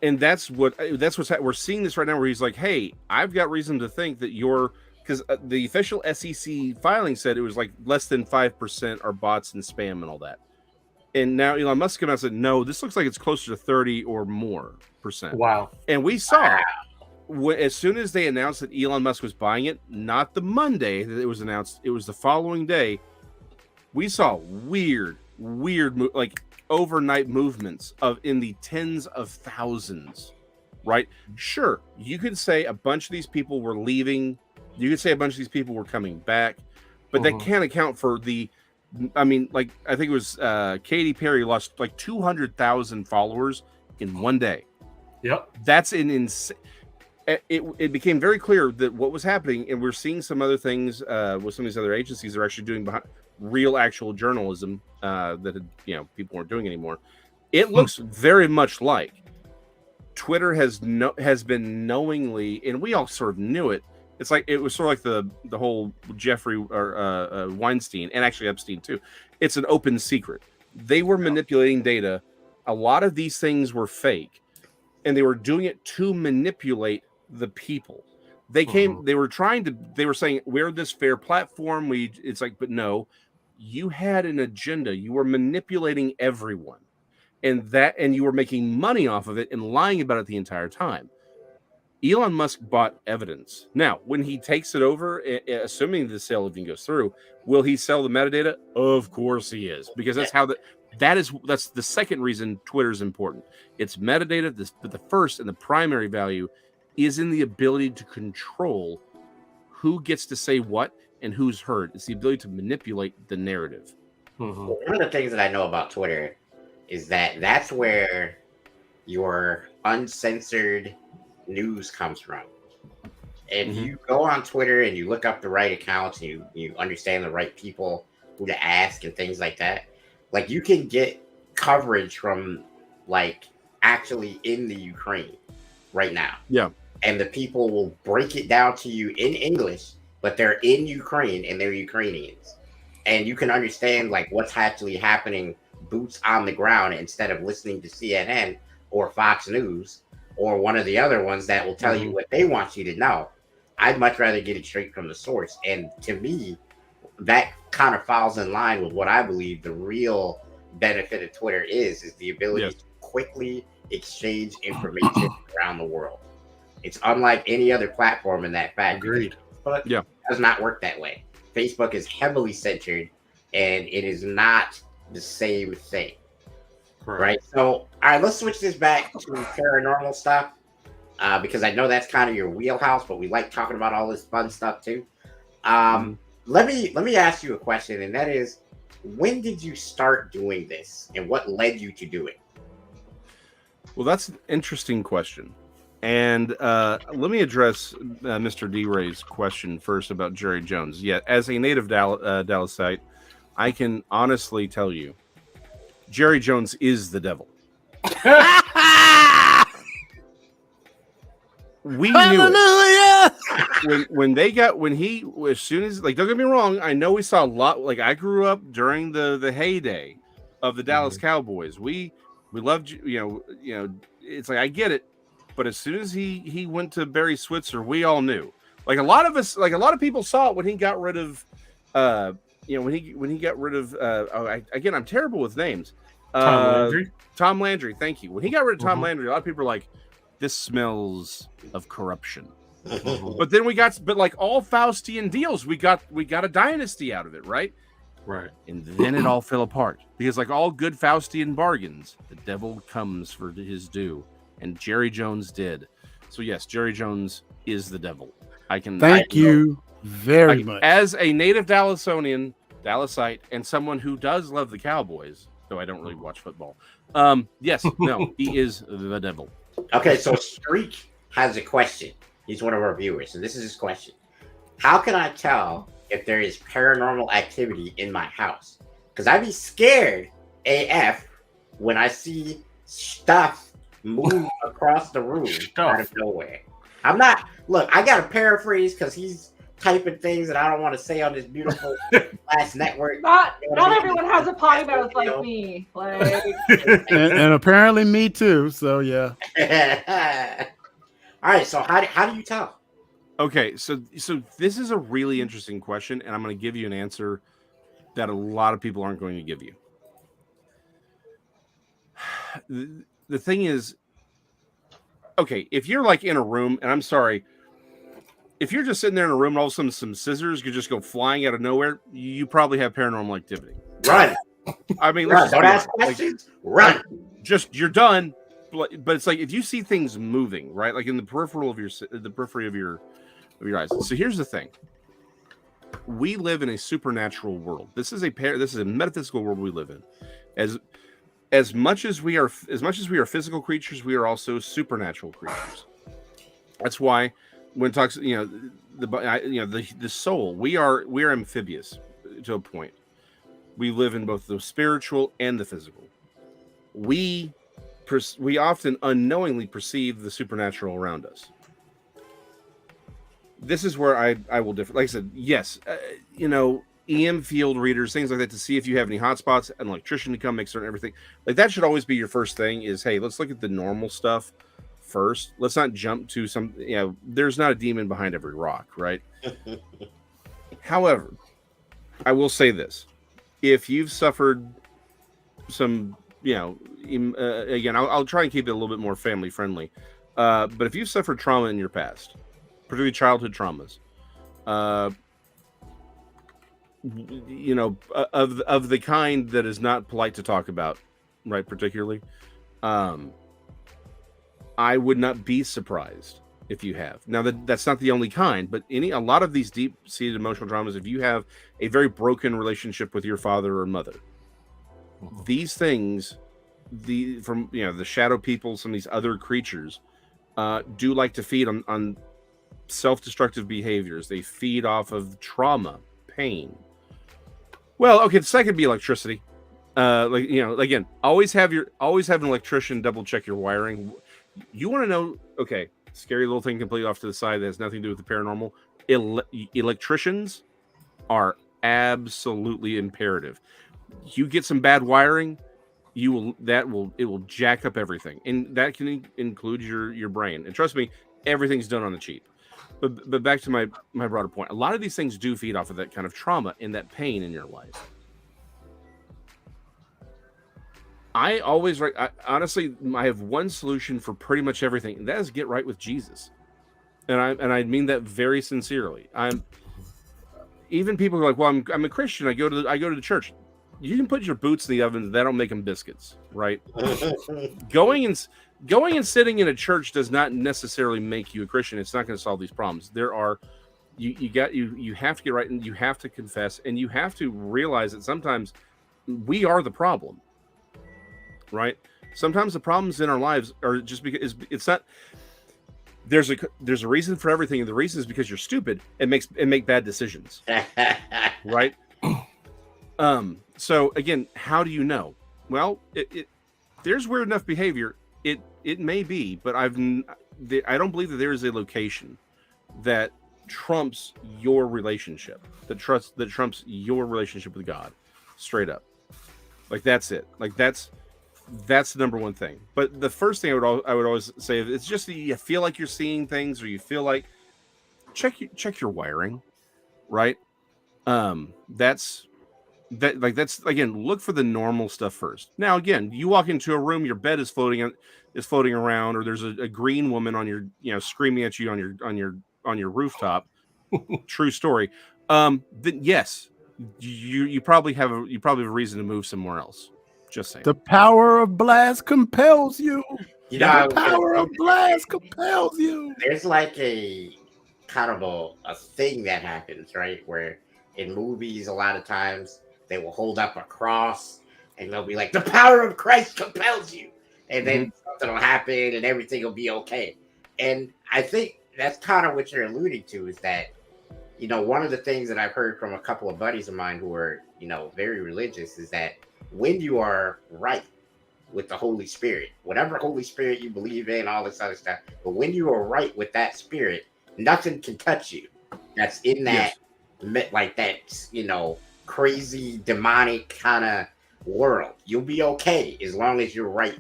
And that's what's we're seeing this right now, where he's like, hey, I've got reason to think that because the official SEC filing said it was like less than 5% are bots and spam and all that. And now Elon Musk came out and said, no, this looks like it's closer to 30 or more %. Wow. And we saw as soon as they announced that Elon Musk was buying it, not the Monday that it was announced, it was the following day, we saw weird like overnight movements in the tens of thousands, right? Sure, you could say a bunch of these people were leaving, you could say a bunch of these people were coming back, but that can't account for I think it was Katy Perry lost like 200,000 followers in one day. Yep. That's an insane. It became very clear that what was happening, and we're seeing some other things with some of these other agencies are actually doing real actual journalism that people weren't doing anymore. It looks very much like Twitter has been knowingly, and we all sort of knew it. It's like it was sort of like the whole Jeffrey or Weinstein, and actually Epstein too. It's an open secret. They were manipulating data. A lot of these things were fake, and they were doing it to manipulate the people. They were saying we're this fair platform. It's like, but no, you had an agenda. You were manipulating everyone, and you were making money off of it and lying about it the entire time. Elon Musk bought evidence. Now, when he takes it over, assuming the sale even goes through, will he sell the metadata? Of course he is, because that's the second reason Twitter is important. It's metadata, but the first and the primary value is in the ability to control who gets to say what and who's heard. It's the ability to manipulate the narrative. One of the things that I know about Twitter is that that's where your uncensored news comes from. If you go on Twitter and you look up the right accounts and you understand the right people who to ask and things like that, like you can get coverage from like actually in the Ukraine right now. Yeah. And the people will break it down to you in English, but they're in Ukraine and they're Ukrainians. And you can understand like what's actually happening boots on the ground instead of listening to CNN or Fox News or one of the other ones that will tell you what they want you to know. I'd much rather get it straight from the source. And to me, that kind of falls in line with what I believe the real benefit of Twitter is the ability to quickly exchange information around the world. It's unlike any other platform in that fact. Agreed. But it does not work that way. Facebook is heavily censored, and it is not the same thing. Right. So, all right, let's switch this back to paranormal stuff because I know that's kind of your wheelhouse, but we like talking about all this fun stuff too. Let me ask you a question, and that is, when did you start doing this, and what led you to do it? Well, that's an interesting question, and let me address Mr. D-Ray's question first about Jerry Jones. Yeah, as a native Dallasite, I can honestly tell you, Jerry Jones is the devil. We knew it. As soon as, like, don't get me wrong, I know we saw a lot. Like, I grew up during the heyday of the Dallas Cowboys. We loved, it's like, I get it, but as soon as he went to Barry Switzer, we all knew. Like a lot of people saw it when he got rid of when he got rid of again, I'm terrible with names. Tom Landry, thank you. When he got rid of Tom Landry, a lot of people are like, this smells of corruption. But then like all Faustian deals, we got a dynasty out of it, right? Right. And then it all fell apart because, like all good Faustian bargains, the devil comes for his due, and Jerry Jones did. So yes, Jerry Jones is the devil. Thank you very much. As a native Dallasite, and someone who does love the Cowboys, though I don't really watch football. Yes, no, he is the devil. Okay, so Streak has a question. He's one of our viewers, and this is his question. How can I tell if there is paranormal activity in my house? Because I'd be scared AF when I see stuff move across the room out of nowhere. I got to paraphrase because he's typing things that I don't want to say on this beautiful last network. Not You know what I mean? everyone has a potty mouth like me. Like, and apparently me too. So yeah. All right. So how do you tell? Okay, so this is a really interesting question, and I'm going to give you an answer that a lot of people aren't going to give you. The thing is, okay, if you're like in a room, and I'm sorry, if you're just sitting there in a room and all of a sudden some scissors could just go flying out of nowhere, you probably have paranormal activity. Run. I mean, Run. Don't ask like, questions. Run. Just you're done. But it's like if you see things moving, right, like in the periphery of your eyes. So here's the thing: we live in a supernatural world. This is a metaphysical world we live in. As much as we are physical creatures, we are also supernatural creatures. That's why when it talks, the soul, we are amphibious to a point. We live in both the spiritual and the physical. We often unknowingly perceive the supernatural around us. This is where I will differ. Like I said, yes, EM field readers, things like that, to see if you have any hotspots, an electrician to come make certain everything. Like that should always be your first thing is, hey, let's look at the normal stuff first. Let's not jump to some, there's not a demon behind every rock, right? However, I will say this. If you've suffered some, again, I'll try and keep it a little bit more family friendly. But if you've suffered trauma in your past, particularly childhood traumas, of the kind that is not polite to talk about, right? Particularly, I would not be surprised if you have. Now that's not the only kind, but a lot of these deep-seated emotional traumas, if you have a very broken relationship with your father or mother, these things, the shadow people, some of these other creatures, do like to feed on self-destructive behaviors. They feed off of trauma, pain. Well, okay, the second be electricity. Again, always have an electrician double check your wiring. You want to know, okay, scary little thing completely off to the side that has nothing to do with the paranormal. Electricians are absolutely imperative. You get some bad wiring, it will jack up everything, and that can include your brain. And trust me, everything's done on the cheap. But back to my broader point, a lot of these things do feed off of that kind of trauma and that pain in your life. Honestly, I have one solution for pretty much everything, and that is get right with Jesus. And I mean that very sincerely. Even people are like, well, I'm a Christian. I go to the church. You can put your boots in the oven. That don't make them biscuits, right? Going and sitting in a church does not necessarily make you a Christian. It's not going to solve these problems. You have to get right, and you have to confess, and you have to realize that sometimes we are the problem, right? Sometimes the problems in our lives are just because it's not. There's a reason for everything, and the reason is because you're stupid and make bad decisions, right? So again, how do you know? Well, there's weird enough behavior. It may be, but I don't believe that there is a location that trumps your relationship, that trumps your relationship with God, straight up. Like that's it. Like that's the number one thing. But the first thing I would always say, if it's just that you feel like you're seeing things, or you feel like check your wiring, right? That's again, look for the normal stuff first. Now, again, you walk into a room, your bed is floating around, or there's a green woman on your, screaming at you on your rooftop. True story. Then yes, you probably have a reason to move somewhere else. Just saying. The power of blast compels you. The power of blast compels you. There's like a kind of a thing that happens, right? Where in movies, a lot of times they will hold up a cross and they'll be like, the power of Christ compels you. And then something will happen and everything will be okay. And I think that's kind of what you're alluding to, is that, one of the things that I've heard from a couple of buddies of mine who are, very religious, is that when you are right with the Holy Spirit, whatever Holy Spirit you believe in, all this other stuff, but when you are right with that spirit, nothing can touch you. that's in that like that, crazy demonic kind of world, you'll be okay as long as you're right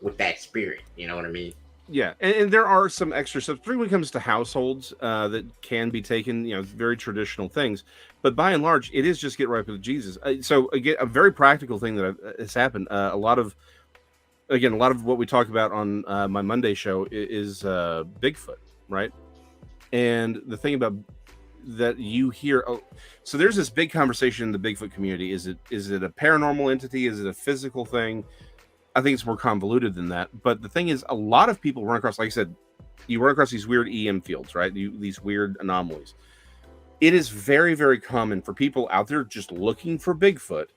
with that spirit. You know what I mean? Yeah, and there are some extra stuff, particularly when it comes to households, that can be taken, very traditional things. But by and large, it is just get right with Jesus. So again, a very practical thing that has happened. A lot of what we talk about on my Monday show is Bigfoot, right? And the thing about that you hear, so there's this big conversation in the Bigfoot community. Is it a paranormal entity? Is it a physical thing? I think it's more convoluted than that. But the thing is, a lot of people run across, like I said, you run across these weird EM fields, right? These weird anomalies. It is very, very common for people out there just looking for Bigfoot.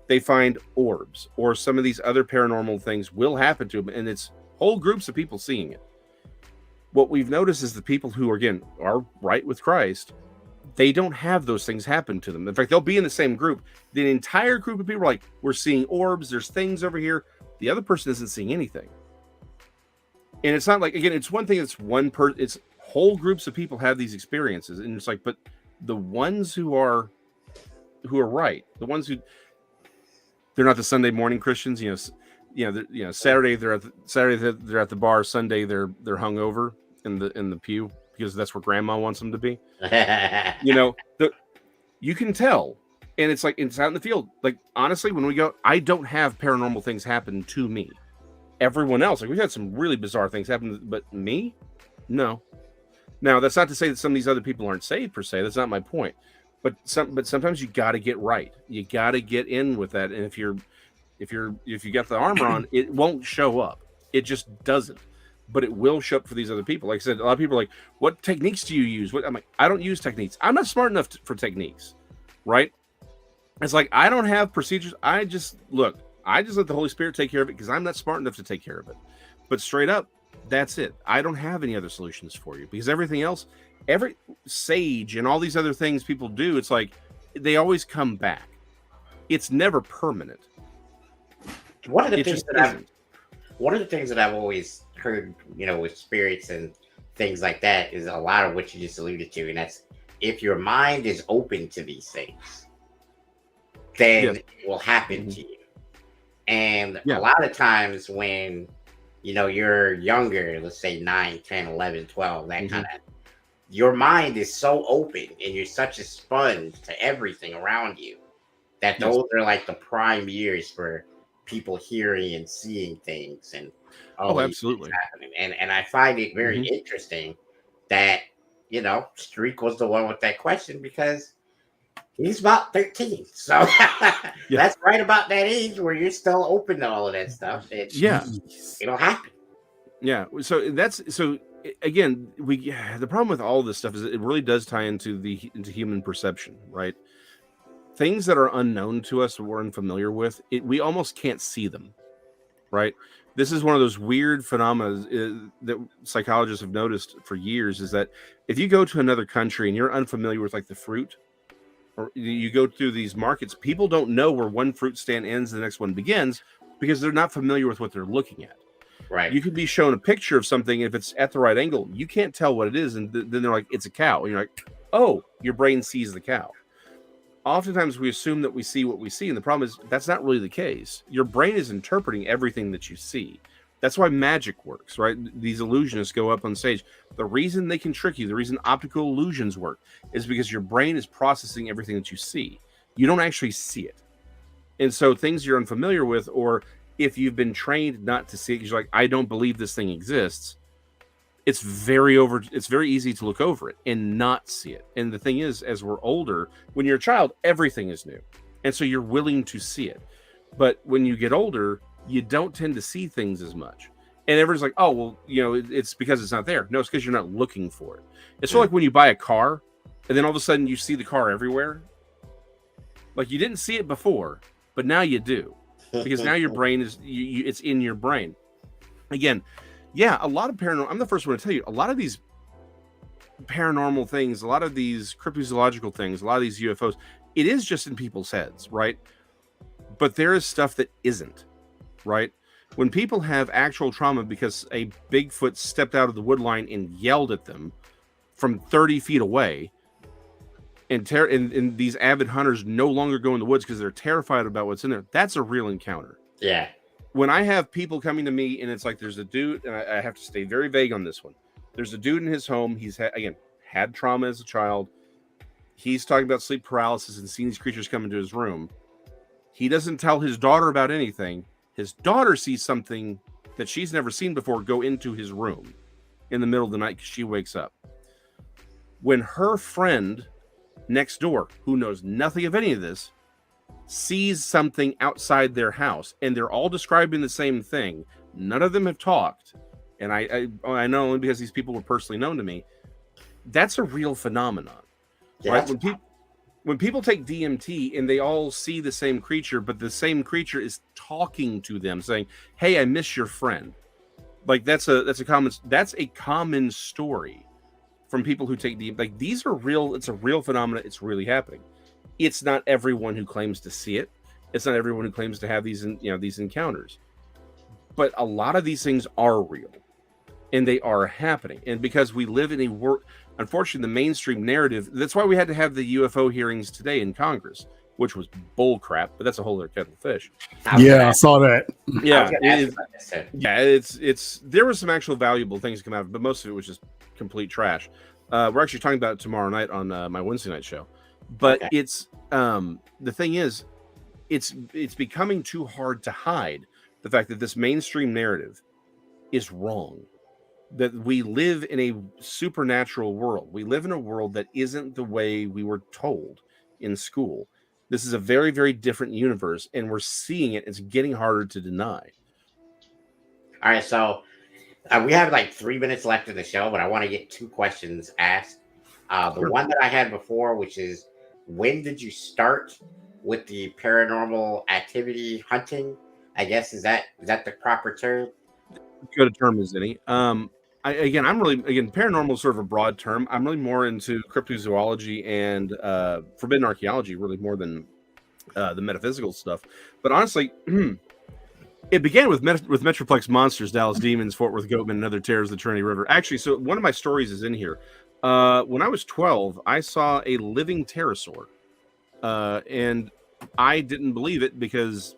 They find orbs or some of these other paranormal things will happen to them. And it's whole groups of people seeing it. What we've noticed is the people who, again, are right with Christ, they don't have those things happen to them. In fact, they'll be in the same group. The entire group of people are like, we're seeing orbs. There's things over here. The other person isn't seeing anything. And it's not like, again, it's one thing. It's it's whole groups of people have these experiences. And it's like, but the ones who are right, the ones who, they're not the Sunday morning Christians, Saturday they're at the bar, Sunday they're hungover in the pew because that's where grandma wants them to be. You can tell. And it's like, it's out in the field. Like, honestly, when we go, I don't have paranormal things happen to me. Everyone else, like, we've had some really bizarre things happen, but me? No. Now, that's not to say that some of these other people aren't saved per se. That's not my point. But sometimes you got to get right. You got to get in with that. And if you got the armor on, it won't show up. It just doesn't. But it will show up for these other people. Like I said, a lot of people are like, what techniques do you use? I'm like, I don't use techniques. I'm not smart enough for techniques, right? It's like, I don't have procedures. I just let the Holy Spirit take care of it because I'm not smart enough to take care of it. But straight up, that's it. I don't have any other solutions for you because everything else, every sage and all these other things people do, it's like they always come back. It's never permanent. One of the things that I've always heard, with spirits and things like that is a lot of what you just alluded to. And that's if your mind is open to these things, then it will happen to you. And a lot of times when, you're younger, let's say 9, 10, 11, 12, that kind of, your mind is so open and you're such a sponge to everything around you that those are like the prime years for people hearing and seeing things and absolutely happening. And I find it very interesting that, Streak was the one with that question because he's about 13. So that's right about that age where you're still open to all of that stuff. It'll happen. Yeah. So again, the problem with all this stuff is it really does tie into human perception, right? Things that are unknown to us, we're unfamiliar with, we almost can't see them, right? This is one of those weird phenomena that psychologists have noticed for years, is that if you go to another country and you're unfamiliar with like the fruit, or you go through these markets, people don't know where one fruit stand ends and the next one begins because they're not familiar with what they're looking at. Right. You could be shown a picture of something. If it's at the right angle, you can't tell what it is. And then they're like, it's a cow. And you're like, oh, your brain sees the cow. Oftentimes we assume that we see what we see. And the problem is that's not really the case. Your brain is interpreting everything that you see. That's why magic works, right? These illusionists go up on stage. The reason they can trick you, the reason optical illusions work is because your brain is processing everything that you see. You don't actually see it. And so things you're unfamiliar with, or if you've been trained not to see it because you're like, I don't believe this thing exists, it's very easy to look over it and not see it. And the thing is, as we're older, when you're a child, everything is new. And so you're willing to see it. But when you get older, you don't tend to see things as much. And everyone's like, oh, well, it's because it's not there. No, it's because you're not looking for it. It's sort of like when you buy a car and then all of a sudden you see the car everywhere. Like you didn't see it before, but now you do. Because now your brain is, it's in your brain. Again, a lot of paranormal, I'm the first one to tell you, a lot of these paranormal things, a lot of these cryptozoological things, a lot of these UFOs, it is just in people's heads, right? But there is stuff that isn't, right? When people have actual trauma because a Bigfoot stepped out of the wood line and yelled at them from 30 feet away, and these avid hunters no longer go in the woods because they're terrified about what's in there. That's a real encounter. Yeah. When I have people coming to me and it's like there's a dude, and I have to stay very vague on this one. There's a dude in his home. He's had trauma as a child. He's talking about sleep paralysis and seeing these creatures come into his room. He doesn't tell his daughter about anything. His daughter sees something that she's never seen before go into his room in the middle of the night because she wakes up. When her friend next door, who knows nothing of any of this, sees something outside their house, and they're all describing the same thing. None of them have talked, and I know only because these people were personally known to me. That's a real phenomenon, Yeah, right? When people take DMT and they all see the same creature, but the same creature is talking to them, saying, "Hey, I miss your friend." Like that's a common story from people who take DMT. Like these are real. It's a real phenomenon. It's really happening. It's not everyone who claims to see it. It's not everyone who claims to have these encounters. But a lot of these things are real, and they are happening. And because we live in a world, unfortunately, the mainstream narrative. That's why we had to have the UFO hearings today in Congress, which was bull crap. But that's a whole other kettle of fish. Yeah, I saw that. Yeah, it's there were some actual valuable things come out of it, but most of it was just complete trash. We're actually talking about it tomorrow night on my Wednesday night show. But it's the thing is, it's becoming too hard to hide the fact that this mainstream narrative is wrong. That we live in a supernatural world. We live in a world that isn't the way we were told in school. This is a very, very different universe, and we're seeing it. It's getting harder to deny. All right, so we have like 3 minutes left of the show, but I want to get 2 questions asked. The one that I had before, which is, when did you start with the paranormal activity hunting? I guess is that the proper term? Good a term as any. Paranormal is sort of a broad term. I'm really more into cryptozoology and forbidden archaeology, really more than the metaphysical stuff. But honestly, it began with Metroplex Monsters, Dallas Demons, Fort Worth Goatmen, and Other Terrors of the Trinity River. Actually, so one of my stories is in here. When I was 12, I saw a living pterosaur, and I didn't believe it because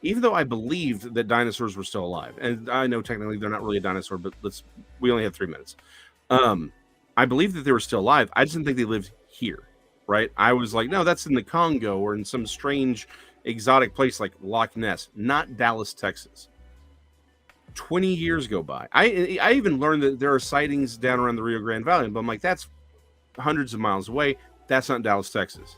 even though I believed that dinosaurs were still alive, and I know technically they're not really a dinosaur, but we only have 3 minutes. I believed that they were still alive. I just didn't think they lived here, right? I was like, no, that's in the Congo or in some strange exotic place like Loch Ness, not Dallas, Texas. 20 years go by. I even learned that there are sightings down around the Rio Grande Valley, but I'm like, that's hundreds of miles away. That's not Dallas, Texas.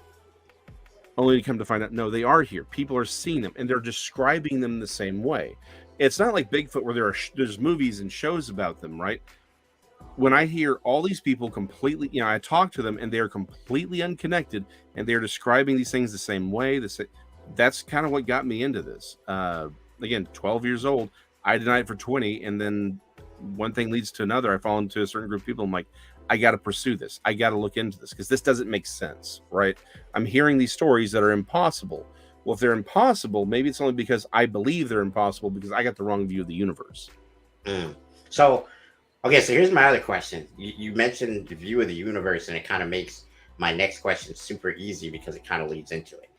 Only to come to find out, no, they are here. People are seeing them, and they're describing them the same way. It's not like Bigfoot where there's movies and shows about them, right? When I hear all these people completely, I talk to them, and they are completely unconnected, and they're describing these things the same way. That's kind of what got me into this. Again, 12 years old. I denied it for 20, and then one thing leads to another. I fall into a certain group of people. I'm like, I got to pursue this. I got to look into this because this doesn't make sense, right? I'm hearing these stories that are impossible. Well, if they're impossible, maybe it's only because I believe they're impossible because I got the wrong view of the universe. So here's my other question. You mentioned the view of the universe, and it kind of makes my next question super easy because it kind of leads into it.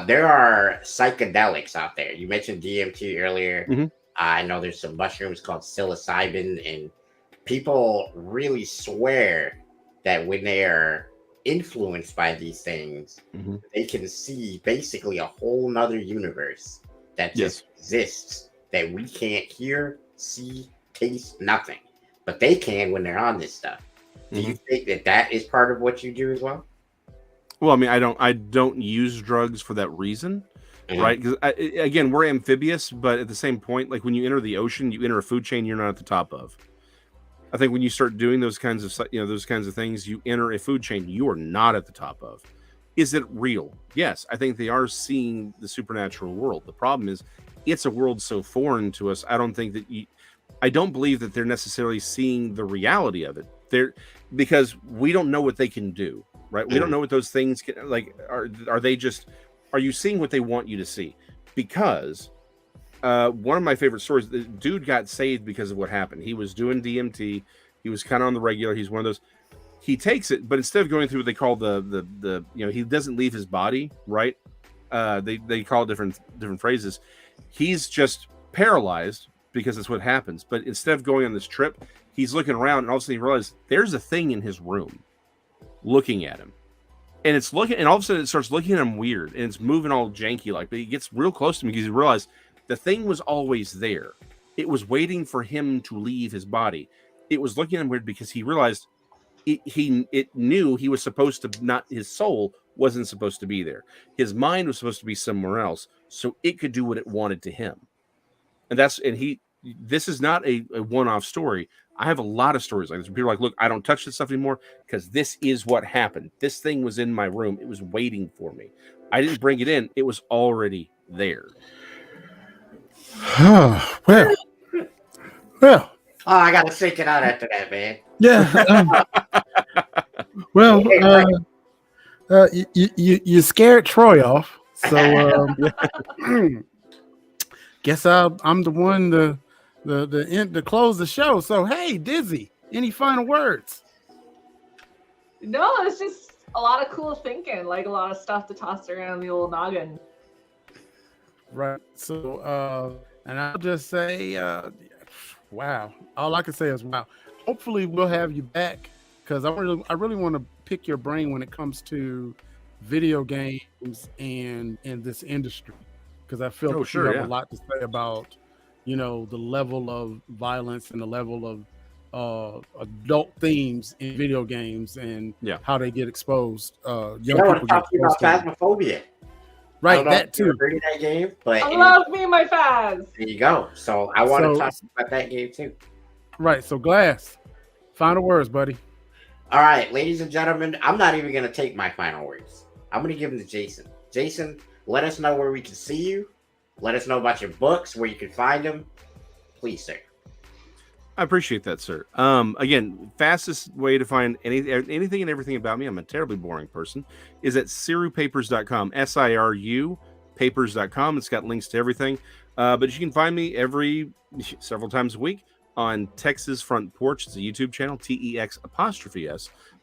There are psychedelics out there. You mentioned DMT earlier. Mm-hmm. I know there's some mushrooms called psilocybin, and people really swear that when they are influenced by these things, they can see basically a whole nother universe that just exists that we can't hear, see, taste, nothing. But they can when they're on this stuff. Do you think that is part of what you do as well? Well, I mean, I don't use drugs for that reason, right? Because again, we're amphibious, but at the same point, like when you enter the ocean, you enter a food chain you're not at the top of. I think when you start doing those kinds of things, you enter a food chain you are not at the top of. Is it real? Yes, I think they are seeing the supernatural world. The problem is, it's a world so foreign to us. I don't believe that they're necessarily seeing the reality of it. Because we don't know what they can do. Right, we don't know what those things can, like. Are you seeing what they want you to see? Because one of my favorite stories, the dude got saved because of what happened. He was doing DMT. He was kind of on the regular. He's one of those. he takes it, but instead of going through what they call the he doesn't leave his body, right? They call it different phrases. He's just paralyzed because that's what happens. But instead of going on this trip, he's looking around, and all of a sudden he realizes there's a thing in his room looking at him. And it's looking, and all of a sudden it starts looking at him weird, and it's moving all janky like. But he gets real close to him because he realized the thing was always there. It was waiting for him to leave his body. It was looking at him weird because he realized it knew he was supposed to not. His soul wasn't supposed to be there. His mind was supposed to be somewhere else, so it could do what it wanted to him. And this is not a one-off story. I have a lot of stories like this. People are like, look, I don't touch this stuff anymore because this is what happened. This thing was in my room. It was waiting for me. I didn't bring it in. It was already there. well. Oh, I got to shake it out after that, man. Yeah. Well, you scared Troy off. So guess I'm the one to close the show. So hey, Dizzy, any final words? No, it's just a lot of cool thinking, like a lot of stuff to toss around the old noggin. Right. So and I'll just say wow. All I can say is wow. Hopefully we'll have you back because I really want to pick your brain when it comes to video games and in this industry, because I feel you have a lot to say about the level of violence and the level of adult themes in video games and how they get exposed. Young people talk about Phasmophobia. Right, that too. That game, but I love me my Phas. There you go. So I want to talk about that game too. Right. So Glass, final words, buddy. All right, ladies and gentlemen, I'm not even going to take my final words. I'm going to give them to Jason. Jason, let us know where we can see you. Let us know about your books, where you can find them. Please, sir. I appreciate that, sir. Again, fastest way to find anything and everything about me, I'm a terribly boring person, is at sirupapers.com, SIRU papers.com. It's got links to everything. But you can find me several times a week on Texas Front Porch. It's a YouTube channel, TEX'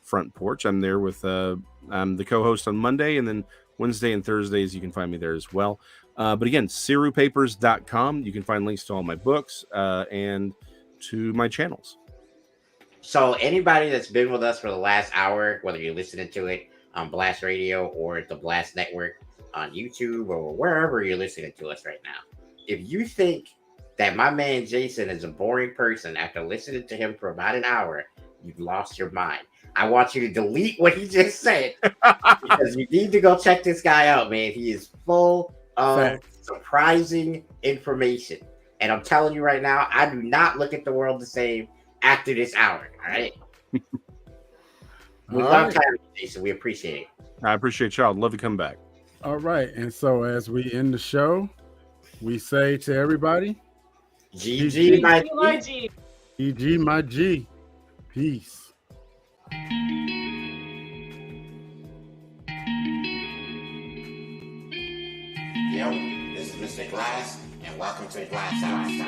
Front Porch. I'm there with I'm the co-host on Monday, and then Wednesday and Thursdays you can find me there as well. But again, sirupapers.com. You can find links to all my books and to my channels. So anybody that's been with us for the last hour, whether you're listening to it on Blast Radio or the Blast Network on YouTube or wherever you're listening to us right now, if you think that my man Jason is a boring person after listening to him for about an hour, you've lost your mind. I want you to delete what he just said because you need to go check this guy out, man. He is full of surprising information. And I'm telling you right now, I do not look at the world the same after this hour. All right. We love having you, Jason. We appreciate it. I appreciate y'all. Love to come back. All right. And so as we end the show, we say to everybody, GG, my G. GG, my G. Peace. Yo, this is Mr. Glass, and welcome to the GLASSHouse.